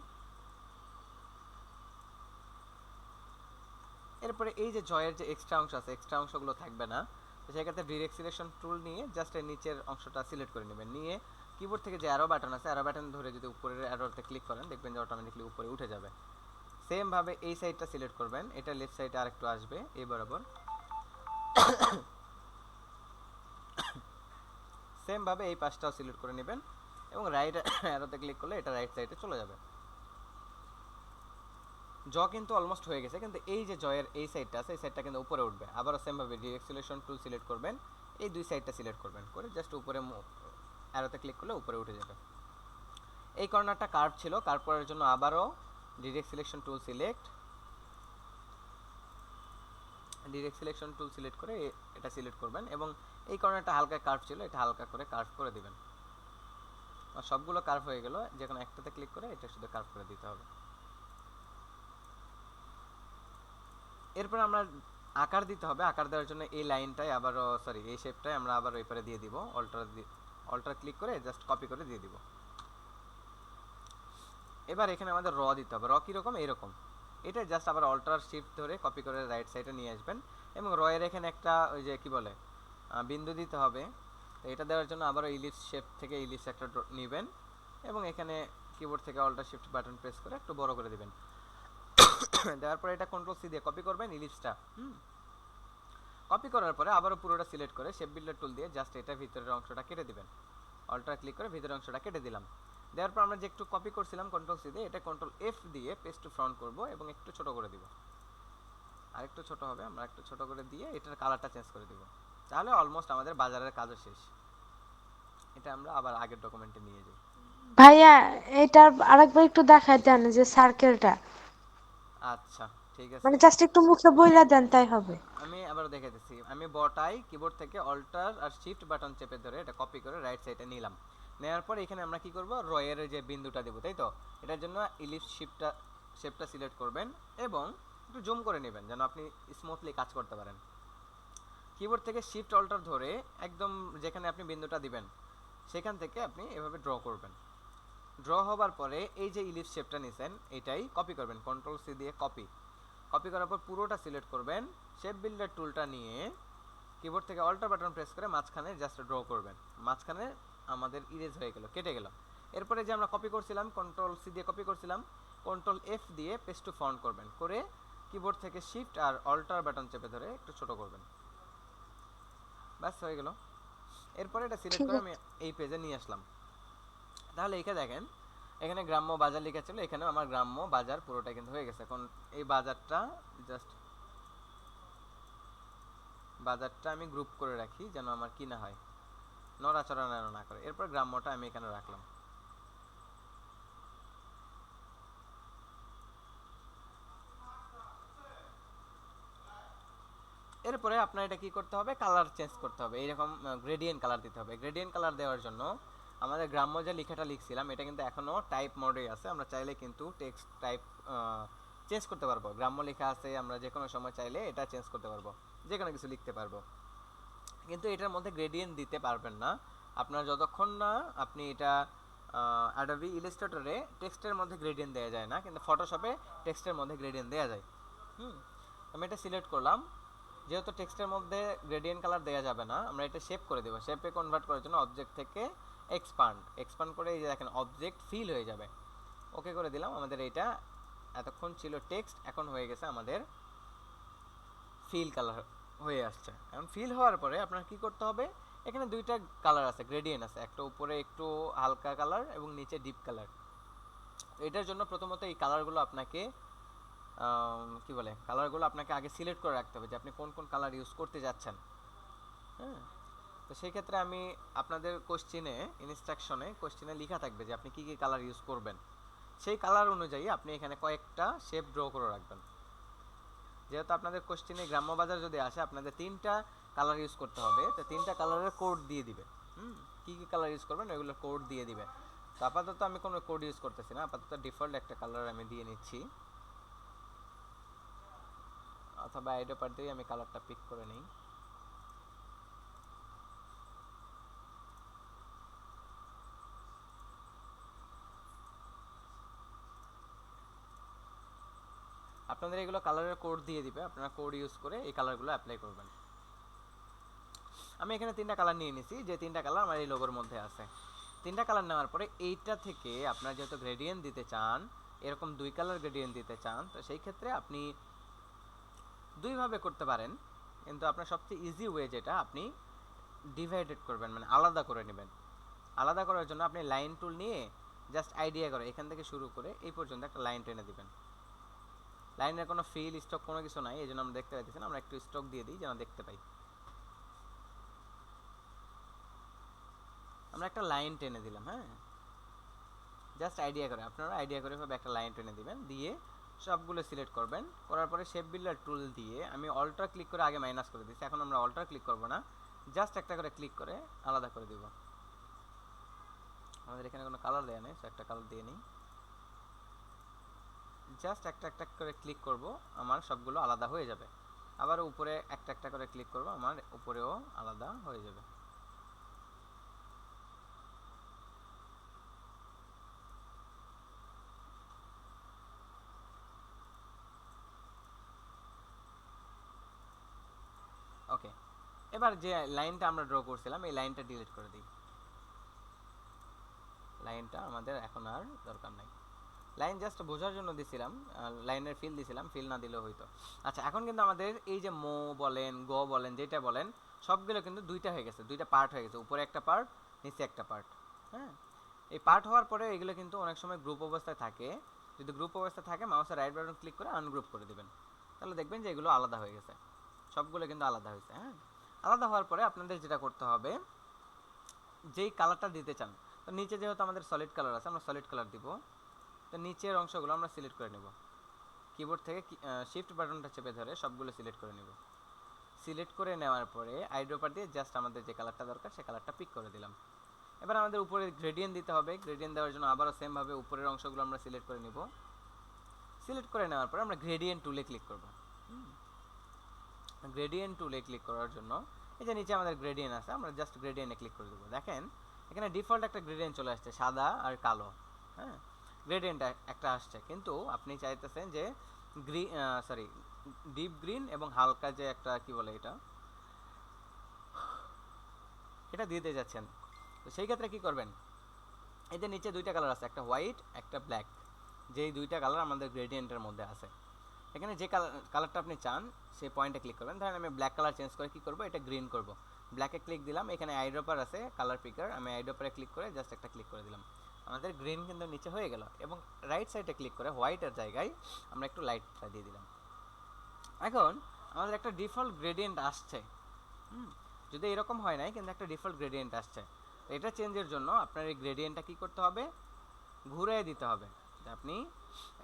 এরপরে এই যে জয়ের যে এক্সট্রা অংশ আছে, এক্সট্রা অংশগুলো থাকবে না, তো সেক্ষেত্রে ডিরেক্ট সিলেকশন টুল নিয়ে জাস্ট এর নিচের অংশটা সিলেক্ট করে নেবেন। নিয়ে কিবোর্ড থেকে যে অ্যারো বাটন আছে, অ্যারো বাটন ধরে যদি উপরের অ্যারোতে ক্লিক করেন দেখবেন যে অটোমেটিকলি উপরে উঠে যাবে। সেম ভাবে এই সাইডটা সিলেক্ট করবেন, এটা লেফট সাইডে আরেকটু আসবে এই বরাবর। সেম ভাবে এই পাশটাও সিলেক্ট করে নেবেন এবং রাইট অ্যারোতে ক্লিক করলে এটা রাইট সাইডে চলে যাবে। জ কিন্তু অলমোস্ট হয়ে গেছে, কিন্তু এই যে জয়ের এই সাইডটা আছে এই সাইডটা কিন্তু উপরে উঠবে। আবারও সেম ভাবে ডিরেক্ট সিলেকশন টুল সিলেক্ট করবেন, এই দুই সাইডটা সিলেক্ট করবেন, করে জাস্ট উপরে অ্যারোতে ক্লিক করলে উপরে উঠে যাবে। এই কর্নারটা কার্ভ ছিল, কার্ভ করার জন্য আবারও ডিরেক্ট সিলেকশন টুল সিলেক্ট করে এটা সিলেক্ট করবেন, এবং এই কর্নারটা হালকা কার্ভ ছিল, এটা হালকা করে কার্ভ করে দিবেন। আর সবগুলো কার্ভ হয়ে গেল, যে কোনো একটাতে ক্লিক করে এটা শুধু কার্ভ করে দিতে হবে। এরপর আমরা আকার দিতে হবে। আকার দেওয়ার জন্য এই লাইনটাই আবারও এই শেপটাই আমরা আবার ওই পারে দিয়ে দিব, অল্টার ক্লিক করে জাস্ট কপি করে দিয়ে দিব। এবার এখানে আমাদের র দিতে হবে। র কীরকম? এইরকম। এটা জাস্ট আবার অল্টার শিফট ধরে কপি করে রাইট সাইডে নিয়ে আসবেন, এবং র এর এখানে একটা ওই যে কি বলে বিন্দু দিতে হবে। তো এটা দেওয়ার জন্য আবারও ইলিপস শেপ থেকে ইলিপস একটা নেবেন, এবং এখানে কিবোর্ড থেকে অল্টার শিফট বাটন প্রেস করে একটু বড় করে দিবেন। দেওয়ার পরে এটা কন্ট্রোল সি দিয়ে কপি করবেন ইলিপসটা। কপি করার পরে আবারও পুরোটা সিলেক্ট করে শেপ বিল্ডার টুল দিয়ে জাস্ট এটা ভিতরের অংশটা কেটে দিবেন। অল্টার ক্লিক করে ভিতরের অংশটা কেটে দিলাম। দেওয়ার পর আমরা যে একটু কপি করছিলাম কন্ট্রোল সি দিয়ে, এটা কন্ট্রোল এফ দিয়ে পেস্ট টু ফ্রন্ট করব, এবং একটু ছোট করে দিব। আরেকটু ছোট হবে, আমরা একটু ছোট করে দিয়ে এটার কালারটা চেঞ্জ করে দিব। তাহলে অলমোস্ট আমাদের বাজারের কাজও শেষ। এটা আমরা আবার আগের ডকুমেন্টে নিয়ে যাই। ভাইয়া এটার আরেকবার একটু দেখায় দেন যে সার্কেলটা, আচ্ছা ঠিক আছে, মানে জাস্ট একটু মুখে বইলা দেন তাই হবে। আমি আবার দেখাইতেছি। আমি বটাই কিবোর্ড থেকে অল্টার আর শিফট বাটন চেপে ধরে এটা কপি করে রাইট সাইডে নিলাম। নেওয়ার পর এখানে আমরা কি করব, রয়ের যে বিন্দুটা দেব, তাই তো? এটার জন্য ইলিপস শেপটা সিলেক্ট করবেন, এবং একটু জুম করে নেবেন যেন আপনি স্মুথলি কাজ করতে পারেন। কিবোর্ড থেকে শিফট অল্টার ধরে একদম যেখানে আপনি বিন্দুটা দিবেন সেখান থেকে আপনি এভাবে ড্র করবেন। ড্র হবার পরে এই যে ইলিপস শেপটা নিছেন এটাই কপি করবেন, কন্ট্রোল সি দিয়ে কপি করার পর পুরোটা সিলেক্ট করবেন। শেপ বিল্ডার টুলটা নিয়ে কিবোর্ড থেকে অল্টার বাটন প্রেস করে মাঝখানে জাস্ট ড্র করবেন। মাঝখানে আমাদের ইরেজ হয়ে গেল, কেটে গেল। এরপরে যে আমরা কপি করছিলাম, কন্ট্রোল সি দিয়ে কপি করছিলাম, কন্ট্রোল এফ দিয়ে পেস্ট টু ফ্রন্ট করবেন, করে কিবোর্ড থেকে শিফট আর অল্টার বাটন চেপে ধরে একটু ছোট করবেন। ব্যাস হয়ে গেল। এরপরে এটা সিলেক্ট ঠিক করে আছে। আমি এই পেজে নিয়ে আসলাম। তাহলে এখানে দেখেন, এখানে গ্রাম্য বাজার লেখা ছিল, এখানেও আমার গ্রাম্য বাজার পুরোটা কিন্তু হয়ে গেছে। এখন এই বাজারটা আমি গ্রুপ করে রাখি যেন আমার কি না হয়, নড়াচড়া না করে। এরপর গ্রাম্যটা আমি এখানে রাখলাম। এরপরে আপনার এটা কি করতে হবে, কালার চেঞ্জ করতে হবে। এইরকম গ্রেডিয়েন্ট কালার দিতে হবে। গ্রেডিয়েন্ট কালার দেওয়ার জন্য আমাদের গ্রাম্য যে লেখাটা লিখছিলাম এটা কিন্তু এখনো টাইপ মোডে আছে। আমরা চাইলে কিন্তু টেক্সট টাইপ চেঞ্জ করতে পারবো। গ্রাম্য লেখা আছে, আমরা যে কোনো সময় চাইলে এটা চেঞ্জ করতে পারবো, যে কোনো কিছু লিখতে পারবো। কিন্তু এটার মধ্যে গ্রেডিয়েন্ট দিতে পারবেন না আপনার যতক্ষণ না আপনি এটা অ্যাডোবি ইলাস্ট্রেটরে টেক্সটের মধ্যে গ্রেডিয়েন্ট দেওয়া যায় না, কিন্তু ফটোশপে টেক্সটের মধ্যে গ্রেডিয়েন্ট দেওয়া যায়। আমি এটা সিলেক্ট করলাম। যেহেতু টেক্সটের মধ্যে গ্রেডিয়েন্ট কালার দেওয়া যাবে না, আমরা এটা শেপ করে দেবো। শেপে কনভার্ট করার জন্য অবজেক্ট থেকে এক্সপান্ড করে এই যে দেখেন অবজেক্ট ফিল হয়ে যাবে। ওকে করে দিলাম। আমাদের এইটা এতক্ষণ ছিল টেক্সট, এখন হয়ে গেছে আমাদের ফিল কালার হয়ে আসছে। এখন ফিল হওয়ার পরে আপনার কি করতে হবে, এখানে দুইটা কালার আছে, গ্রেডিয়েন্ট আছে, একটা উপরে একটু হালকা কালার এবং নিচে ডিপ কালার। এটার জন্য প্রথমত এই কালারগুলো আপনাকে কি বলে, কালারগুলো আপনাকে আগে সিলেক্ট করে রাখতে হবে যে আপনি কোন কোন কালার ইউজ করতে যাচ্ছেন। হ্যাঁ, তো সেই ক্ষেত্রে আমি আপনাদের কোশ্চেনে লেখা থাকবে যে আপনি কি কি কালার ইউজ করবেন। সেই কালার অনুযায়ী আপনি এখানে কয়েকটা শেপ ড্র করে রাখবেন। যেহেতু আপনাদের কোশ্চেনে গ্রাম্য বাজার যদি আসে, আপনাদের 3টা কালার ইউজ করতে হবে, তো 3টা কালারের কোড দিয়ে দিবে। কি কি কালার ইউজ করবেন ওইগুলোর কোড দিয়ে দিবে। তো আপাতত আমি কোনো কোড ইউজ করতেছি না, আপাতত ডিফল্ট একটা কালার আমি দিয়ে নিচ্ছি, অথবা আইডো পার দিয়ে আমি কালারটা পিক করে নিই। আপনাদের এগুলো কালারের কোড দিয়ে দিবে, আপনারা কোড ইউজ করে এই কালারগুলো অ্যাপ্লাই করবেন। আমি এখানে 3টা কালার নিয়ে নিছি, যে 3টা কালার আমার এই লোগোর মধ্যে আছে। 3টা কালার নেওয়ার পরে এইটা থেকে আপনারা যেহেতু গ্রেডিয়েন্ট দিতে চান, এরকম 2 কালার গ্রেডিয়েন্ট দিতে চান, তো সেই ক্ষেত্রে আপনি দুইভাবে করতে পারেন। কিন্তু আপনার সবচেয়ে ইজি ওয়ে যেটা, আপনি ডিভাইডেড করবেন, মানে আলাদা করে নেবেন। আলাদা করার জন্য আপনি লাইন টুল নিয়ে জাস্ট আইডিয়া করে এখান থেকে শুরু করে এই পর্যন্ত একটা লাইন টেনে দিবেন। লাইনের কোনো ফিল স্টক কোনো কিছু নাই, এই জন্য আমরা দেখতে পাইতেছি না। আমরা একটু স্টক দিয়ে দিই যেন দেখতে পাই। আমরা একটা লাইন টেনে দিলাম। হ্যাঁ, জাস্ট আইডিয়া করে, আপনারা আইডিয়া করে ভাবে একটা লাইন টেনে দিবেন, দিয়ে সবগুলো সিলেক্ট করবেন। করার পরে শেপ বিল্ডার টুল দিয়ে আমি অল্টার ক্লিক করে আগে মাইনাস করে দিচ্ছি, এখন আমরা অল্টার ক্লিক করব না, জাস্ট একটা করে ক্লিক করে আলাদা করে দিব। আমাদের এখানে কোনো কালার দেওয়া নেই, সো একটা কালার দিয়ে নিই। জাস্ট একটা একটা করে ক্লিক করব, আমার সবগুলো আলাদা হয়ে যাবে। আবার উপরে একটা একটা করে ক্লিক করব, আমার উপরেও আলাদা হয়ে যাবে। ওকে, এবার যে লাইনটা আমরা ড্র করছিলাম এই লাইনটা ডিলিট করে দিই। লাইনটা আমাদের এখন আর দরকার নাই। লাইন জাস্ট বোঝার জন্য দিছিলাম, লাইনের ফিল দিছিলাম, ফিল না দিলেও হইতো। আচ্ছা, এখন কিন্তু আমাদের এই যে মো বলেন, গো বলেন, যেটা বলেন সবগুলো কিন্তু দুইটা হয়ে গেছে, দুইটা পার্ট হয়ে গেছে, উপরে একটা পার্ট, নিচে একটা পার্ট। হ্যাঁ, এই পার্ট হওয়ার পরে এগুলো কিন্তু অনেক সময় গ্রুপ অবস্থায় থাকে। যদি গ্রুপ অবস্থায় থাকে মাউসের রাইট বাটন ক্লিক করে আনগ্রুপ করে দিবেন, তাহলে দেখবেন যে এগুলো আলাদা হয়ে গেছে, সবগুলো কিন্তু আলাদা হয়েছে। হ্যাঁ, আলাদা হওয়ার পরে আপনাদের যেটা করতে হবে, যেই কালারটা দিতে চান, তো নিচে যেহেতু আমাদের সলিড কালার আছে, আমরা সলিড কালার দিব। তো নিচের অংশগুলো আমরা সিলেক্ট করে নেব, কিবোর্ড থেকে শিফট বাটনটা চেপে ধরে সবগুলো সিলেক্ট করে নেব। সিলেক্ট করে নেওয়ার পরে আইড্রপার দিয়ে জাস্ট আমাদের যে কালারটা দরকার সে কালারটা পিক করে দিলাম। এবার আমাদের উপরে গ্রেডিয়েন্ট দিতে হবে, গ্রেডিয়েন্ট দেওয়ার জন্য আবারও সেমভাবে উপরের অংশগুলো আমরা সিলেক্ট করে নেব। সিলেক্ট করে নেওয়ার পরে আমরা গ্রেডিয়েন্ট টুলে ক্লিক করব। গ্রেডিয়েন্ট টুলে ক্লিক করার জন্য এই যে নিচে আমাদের গ্রেডিয়েন্ট আছে, আমরা জাস্ট গ্রেডিয়েন্টে ক্লিক করে দেবো। দেখেন এখানে ডিফল্ট একটা গ্রেডিয়েন্ট চলে আসছে, সাদা আর কালো। হ্যাঁ, গ্রেডিয়েন্ট একটা আসছে, কিন্তু আপনি চাইতেছেন যে ডিপ গ্রিন এবং হালকা যে একটা কি বলে এটা দিতে যাচ্ছেন। তো সেই ক্ষেত্রে কি করবেন, এই যে নিচে দুইটা কালার আছে, একটা হোয়াইট একটা ব্ল্যাক, যেই দুইটা কালার আমাদের গ্রেডিয়েন্টের মধ্যে আছে, এখানে যে কালারটা আপনি চান সেই পয়েন্টে ক্লিক করবেন। ধরেন আমি ব্ল্যাক কালার চেঞ্জ করে কি করব, এটা গ্রিন করব। ব্ল্যাকে ক্লিক দিলাম, এখানে আইড্রপার আছে কালার পিকার, আমি আইড্রপারে ক্লিক করে জাস্ট একটা ক্লিক করে দিলাম, আমাদের গ্রিন কিন্তু নিচে হয়ে গেল। এবং রাইট সাইডে ক্লিক করে হোয়াইটের জায়গায় আমরা একটু লাইটটা দিয়ে দিলাম। এখন আমাদের একটা ডিফল্ট গ্রেডিয়েন্ট আসছে। যদি এরকম হয় নাই, কিন্তু একটা ডিফল্ট গ্রেডিয়েন্ট আসছে। এটা চেঞ্জের জন্য আপনার এই গ্রেডিয়েন্টটা কী করতে হবে, ঘুরিয়ে দিতে হবে। আপনি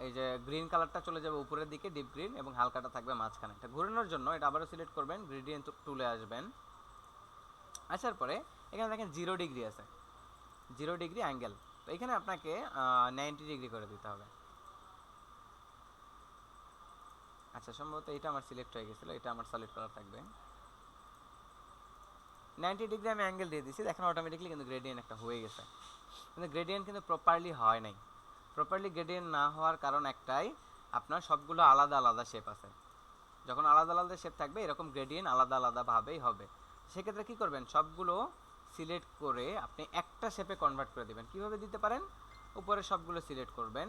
এই যে গ্রিন কালারটা চলে যাবে উপরের দিকে ডিপ গ্রিন, এবং হালকাটা থাকবে মাঝখানে। এটা ঘোরানোর জন্য এটা আবারও সিলেক্ট করবেন, গ্রেডিয়েন্ট টুলে আসবেন। আসার পরে এখানে দেখেন 0 ডিগ্রি আছে, 0 ডিগ্রি অ্যাঙ্গেল। তো এখানে আপনাকে 90 ডিগ্রি করে দিতে হবে। আচ্ছা, সম্ভবত এটা আমার সিলেক্ট হয়ে গেছিলো, এটা আমার সলিড কালার থাকবে। 90 ডিগ্রি আমি অ্যাঙ্গেল দিয়ে দিচ্ছি, দেখেন অটোমেটিকলি কিন্তু গ্রেডিয়েন্ট একটা হয়ে গেছে। কিন্তু গ্রেডিয়েন্ট কিন্তু প্রপারলি হয় নাই। প্রপারলি গ্রেডিয়েন্ট না হওয়ার কারণ একটাই, আপনার সবগুলো আলাদা আলাদা শেপ আছে। যখন আলাদা আলাদা শেপ থাকবে এরকম গ্রেডিয়েন্ট আলাদা আলাদাভাবেই হবে। সেক্ষেত্রে কী করবেন, সবগুলো সিলেক্ট করে আপনি একটা শেপে কনভার্ট করে দেবেন। কীভাবে দিতে পারেন, উপরে সবগুলো সিলেক্ট করবেন,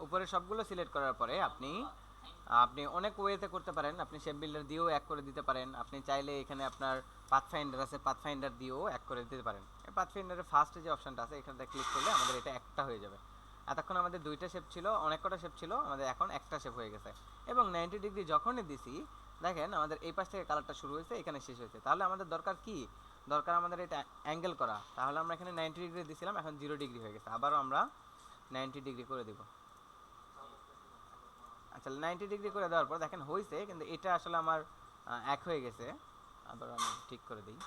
উপরে সবগুলো সিলেক্ট করার পরে আপনি অনেক ওয়েতে করতে পারেন। আপনি শেপ বিল্ডার দিয়েও এক করে দিতে পারেন, আপনি চাইলে এখানে আপনার পাথফাইন্ডার আছে, পাথফাইন্ডার দিয়েও এক করে দিতে পারেন। পাথফাইন্ডারের ফার্স্টে যে অপশনটা আছে এখানটা ক্লিক করলে আমাদের এটা একটা হয়ে যাবে। এতক্ষণ আমাদের দুইটা শেপ ছিল, অনেক কটা শেপ ছিল, আমাদের এখন একটা শেপ হয়ে গেছে। এবং 90 ডিগ্রি যখনই দিছি, দেখেন আমাদের এই পাশ থেকে কালারটা শুরু হয়েছে, এখানে শেষ হয়েছে। তাহলে আমাদের দরকার কি, দরকার আমাদের এটা অ্যাঙ্গেল করা। তাহলে আমরা এখানে 90 ডিগ্রি দিছিলাম, এখন 0 ডিগ্রি হয়ে গেছে, আবারও আমরা 90 ডিগ্রি করে দিব। আচ্ছা, 90 ডিগ্রি করে দেওয়ার পর দেখেন হয়েছে, কিন্তু এটা আসলে আমার এক হয়ে গেছে। আবার আমি ঠিক করে দিই।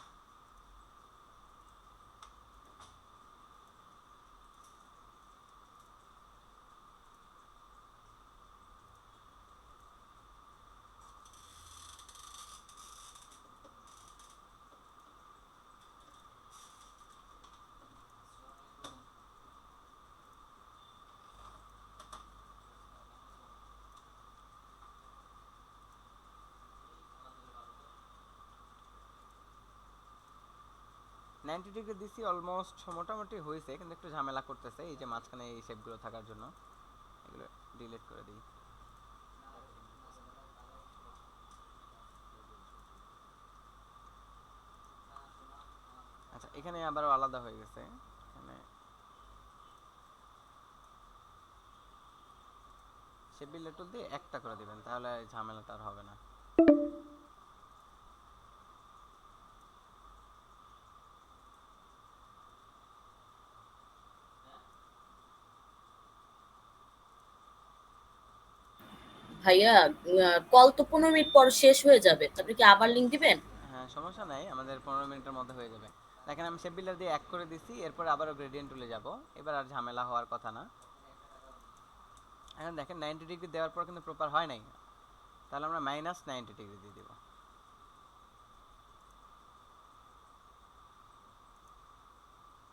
নাইনটি ডিগ্রি দিছি, অলমোস্ট মোটামুটি হয়েছে, কিন্তু একটু ঝামেলা করতেছে এই যে মাঝখানে এই শেপগুলো থাকার জন্য। এগুলো ডিলিট করে দিই। আচ্ছা, এখানে আবারও আলাদা হয়ে গেছে। এখানে শেপ বিল্ডার টুল দিয়ে একটা করে দিবেন, তাহলে ঝামেলাটা আর হবে না। ভাইয়া কল তো 15 মিনিট পর শেষ হয়ে যাবে, তারপরে কি আবার লিংক দিবেন? হ্যাঁ সমস্যা নাই, আমাদের 15 মিনিটের মধ্যে হয়ে যাবে। দেখেন আমি শেপ বিল্ডার দিয়ে এক করে দিছি, এরপর আবারও গ্রেডিয়েন্ট টুলে যাব, এবার আর ঝামেলা হওয়ার কথা না। এখন দেখেন 90 ডিগ্রি দেওয়ার পর কিন্তু প্রপার হয় নাই, তাহলে আমরা -90 ডিগ্রি দিয়ে দিব।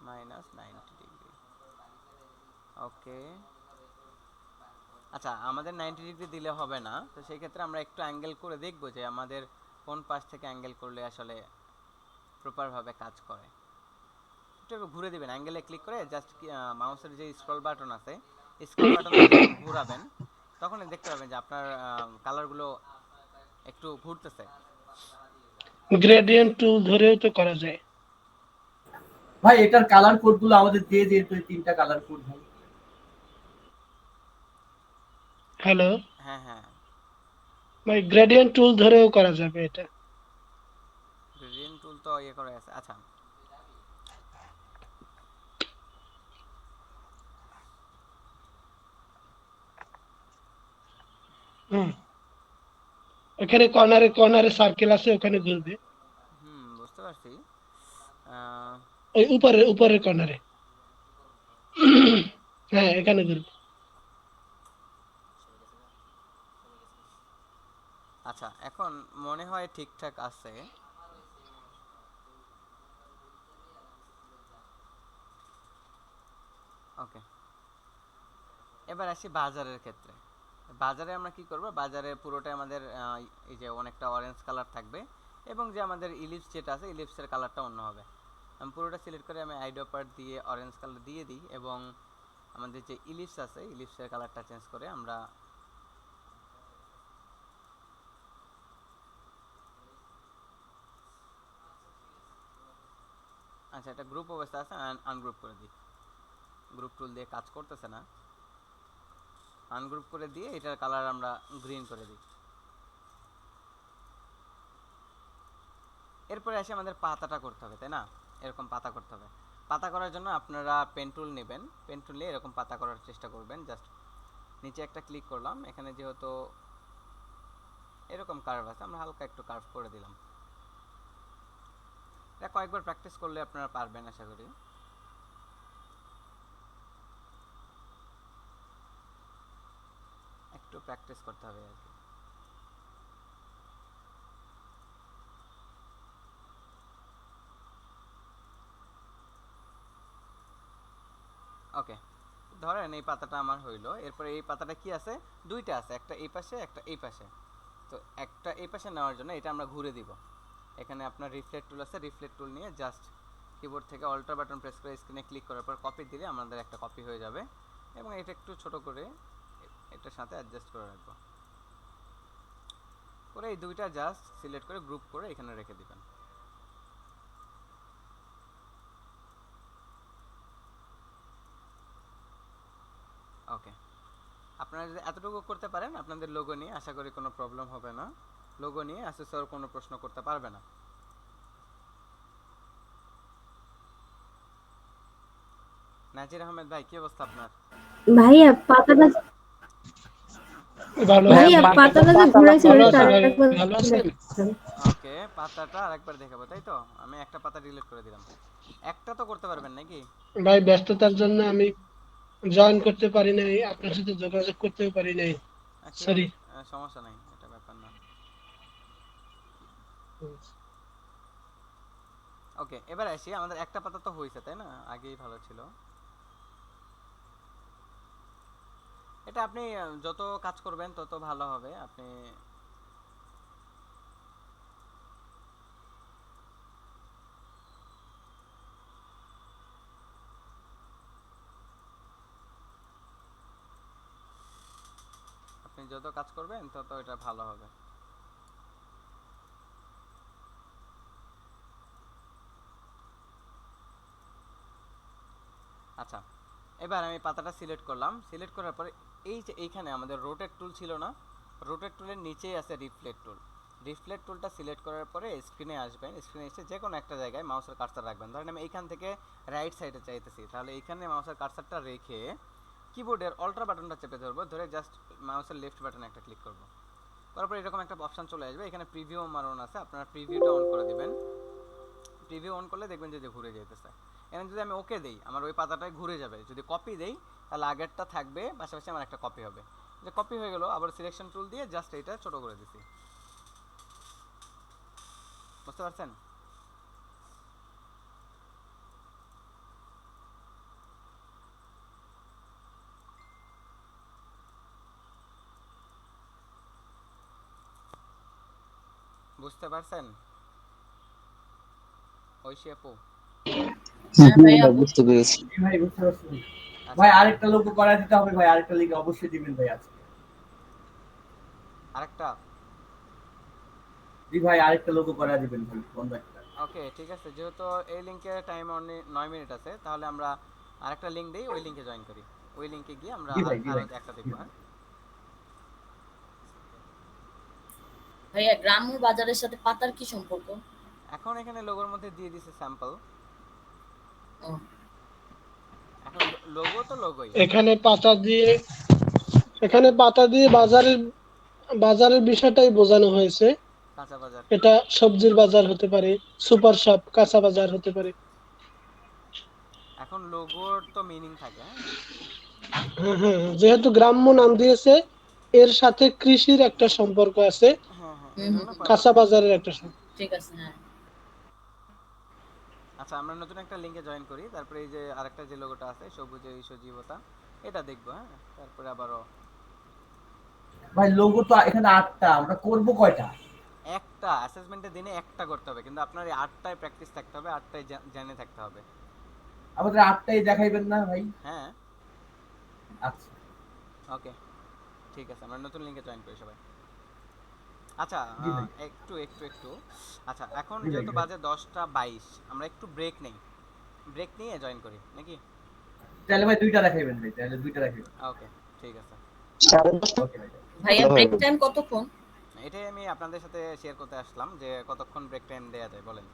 -90 ডিগ্রি, ওকে। আচ্ছা আমাদের 90 ডিগ্রি দিলে হবে না, তো সেই ক্ষেত্রে আমরা একটু অ্যাঙ্গেল করে দেখব যে আমাদের কোন পাশ থেকে অ্যাঙ্গেল করলে আসলে প্রপারভাবে কাজ করে। একটু ঘুরে দিবেন, অ্যাঙ্গেলে ক্লিক করে জাস্ট মাউসের যে স্ক্রল বাটন আছে, স্ক্রল বাটন যখন ঘোরাবেন তখনই দেখতে পাবেন যে আপনার কালারগুলো একটু ঘুরতেছে। গ্রেডিয়েন্ট টুল ধরেও তো করা যায়। ভাই এটার কালার কোড গুলো আমাদের দিয়ে দিয়ে, তো 3টা কালার কোড ভাই। হ্যালো হ্যাঁ হ্যাঁ, ভাই, গ্রেডিয়েন্ট টুল ধরেও করা যাবে এটা। গ্রেডিয়েন্ট টুল তো ইয়ে করে আছে। আচ্ছা হুম, ওখানে কর্নারে কর্নারে সার্কেল আছে, ওখানে ঘুরবে। বুঝতে পারছি। আহ, ওই উপরের উপরের কর্নারে। হ্যাঁ, এখানে ঘুরবে। আচ্ছা এখন মনে হয় ঠিকঠাক আছে। ওকে, এবার আসি বাজারের ক্ষেত্রে। বাজারে আমরা কি করব, বাজারে পুরোটাই আমাদের এই যে অনেকটা অরেঞ্জ কালার থাকবে, এবং যে আমাদের ইলিপস যেটা আছে ইলিপসের কালারটা অন্য হবে। আমি পুরোটা সিলেক্ট করে আমি আইডো পার্ট দিয়ে অরেঞ্জ কালার দিয়ে দিই, এবং আমাদের যে ইলিপস আছে ইলিপসের কালারটা চেঞ্জ করে আমরা আচ্ছা এটা গ্রুপ অবস্থা আছে, আনগ্রুপ করে দিই। গ্রুপ টুল দিয়ে কাজ করতেছে না, আনগ্রুপ করে দিয়ে এটার কালার আমরা গ্রিন করে দিই। এরপরে এসে আমাদের পাতাটা করতে হবে, তাই না? এরকম পাতা করতে হবে। পাতা করার জন্য আপনারা পেন টুল নেবেন, পেন টুল নিয়ে এরকম পাতা করার চেষ্টা করবেন। জাস্ট নিচে একটা ক্লিক করলাম, এখানে যেহেতু এরকম কার্ভ আছে আমরা হালকা একটু কার্ভ করে দিলাম। এটা কয়েকবার প্র্যাকটিস করলে আপনারা পারবেন আশা করি। একটু প্র্যাকটিস করতে হবে আর কি। ওকে, ধরেন এই পাতাটা আমার হইলো, এরপরে এই পাতাটা কি আছে, দুইটা আছে, একটা এই পাশে একটা এই পাশে। তো একটা এই পাশে নেওয়ার জন্য এটা আমরা ঘুরে দিব। এখানে আপনার রিফ্লেক্ট টুল আছে, রিফ্লেক্ট টুল নিয়ে জাস্ট কিবোর্ড থেকে অল্টার বাটন প্রেস করে স্ক্রিনে ক্লিক করার পর কপি দিলে আমাদের একটা কপি হয়ে যাবে, এবং এটা একটু ছোট করে এটার সাথে অ্যাডজাস্ট করে রাখবো। করে এই দুইটা জাস্ট সিলেক্ট করে গ্রুপ করে এখানে রেখে দিবেন। ওকে, আপনারা যদি এতটুকু করতে পারেন আপনাদের লোগো নিয়ে আশা করি কোনো প্রবলেম হবে না। লোগো নিয়ে অ্যাসেসর কোনো প্রশ্ন করতে পারবে না। নাজির আহমেদ ভাই, কি অবস্থা আপনার? ভাইয়া পাতাটা ভালো ভাইয়া আছেন? পাতাটা যে ঘুরাইছে ভালো ওটা আছি ভাই, আরেকবার ভালো আছেন? ওকে, পাতাটা আরেকবার দেখাবো তাই তো? আমি একটা পাতা ডিলিট করে দিলাম। একটা তো করতে পারবেন নাকি? ভাই ব্যস্ততার জন্য আমি জয়েন করতে পারি নাই, আপনার সাথে যোগাযোগ করতেও পারি নাই। ঠিক সরি। আছে, সমস্যা নাই, এটা ব্যাপার না। ওকে, এবার আসি, আমাদের একটা পাতা তো হয়েছে তাই না? আগেই ভালো ছিল। এটা আপনি যত কাজ করবেন তত ভালো হবে। আপনি আপনি যত কাজ করবেন তত এটা ভালো হবে। আচ্ছা, এবার আমি পাতাটা সিলেক্ট করলাম, সিলেক্ট করার পরে এই যে এইখানে আমাদের রোটেট টুল ছিল না, রোটেট টুলের নিচেই আছে রিফ্লেক্ট টুল। রিফ্লেক্ট টুলটা সিলেক্ট করার পরে স্ক্রিনে আসবেন, স্ক্রিনে এসে যে কোনো একটা জায়গায় মাউসের কার্সার রাখবেন। ধরেন আমি এইখান থেকে রাইট সাইডে চাইতেছি, তাহলে এইখানে মাউসের কার্সারটা রেখে কিবোর্ডের অল্টার বাটনটা চেপে ধরবো, ধরে জাস্ট মাউসের লেফট বাটনে একটা ক্লিক করব। তারপর এরকম একটা অপশন চলে আসবে, এখানে প্রিভিউ মারন আছে, আপনারা প্রিভিউটা অন করে দিবেন। প্রিভিউ অন করলে দেখবেন যে ঘুরে যেতেছে। এখানে যদি আমি ওকে দেই আমার ওই পাতাটাই ঘুরে যাবে, যদি কপি দেই তাহলে আগেরটা থাকবে, পাশাপাশি আমার একটা কপি হবে। যে কপি হয়ে গেল, আবার সিলেকশন টুল দিয়ে জাস্ট এটা ছোট করে দিছি। বুঝতে পারছেন? বুঝতে পারছেন ঐশী আপু? হ্যাঁ ভাইয়া বুঝতে পেরেছি। জি ভাই বুঝতে পারছি। ভাই আরেকটা লোগো করা দিতে হবে ভাই, আরেকটা লিঙ্ক অবশ্যই দিবেন ভাই আজকে। আরেকটা? জি ভাই আরেকটা লোগো করা দিবেন ভাই, বন্ধ একটা। ওকে ঠিক আছে, যেহেতু এই লিংকে টাইম অনলি 9 মিনিট আছে, তাহলে আমরা আরেকটা লিংক দেই, ওই লিংকে জয়েন করি। ওই লিংকে গিয়ে আমরা জি ভাই, জি আরো ভাই। একটা দেখব। হ্যাঁ ভাইয়া গ্রাম্য বাজারের সাথে পাতার কি সম্পর্ক? এখন এখানে লোগোর মধ্যে দিয়ে দিছে স্যাম্পল। ও এখন লোগো তো লোগোই। এখানে পাতা দিয়ে বাজারের বিষয়টাই বোঝানো হয়েছে। কাঁচা বাজার। এটা সবজির বাজার হতে পারে, সুপার শপ, কাঁচা বাজার হতে পারে। এখন লোগোর তো মিনিং থাকে। হ্যাঁ হ্যাঁ হ্যাঁ, যেহেতু গ্রাম্য নাম দিয়েছে এর সাথে কৃষির একটা সম্পর্ক আছে, হ্যাঁ হ্যাঁ, এই হুম জন্য হুম, কাঁচা বাজারের একটা সম্পর্ক। ঠিক আছে হ্যাঁ। আচ্ছা আমরা নতুন একটা লিংকে জয়েন করি, তারপরে এই যে আরেকটা যে লোগোটা আছে সবুজে এই সজীবতা, এটা দেখবো। হ্যাঁ তারপরে আবারও ভাই লোগো তো এখানে 8টা, আমরা করব কয়টা? একটা অ্যাসেসমেন্টের দিনে একটা করতে হবে, কিন্তু আপনার এই 8টায় প্র্যাকটিস থাকতে হবে, 8টায় জেনে থাকতে হবে। আমাদের 8টাই দেখাইবেন না ভাই? হ্যাঁ আচ্ছা ওকে ঠিক আছে, আমরা নতুন লিংকে জয়েন করি সবাই। আচ্ছা জি ভাই। একটু আচ্ছা এখন জি ভাই, যেহেতু জি ভাই। বাজে 10টা 22, আমরা একটু ব্রেক নেই, ব্রেক নিয়ে জয়েন করি নাকি? তাহলে ভাই 2টা দেখাইবেন ভাই, তাহলে 2টা দেখাইবেন। ওকে ঠিক আছে। 10:30 ওকে ভাই। ভাইয়া ব্রেক টাইম কতক্ষণ? এটাই আমি আপনাদের সাথে শেয়ার করতে আসলাম যে কতক্ষণ ব্রেক টাইম দেয়া যায় বলেন।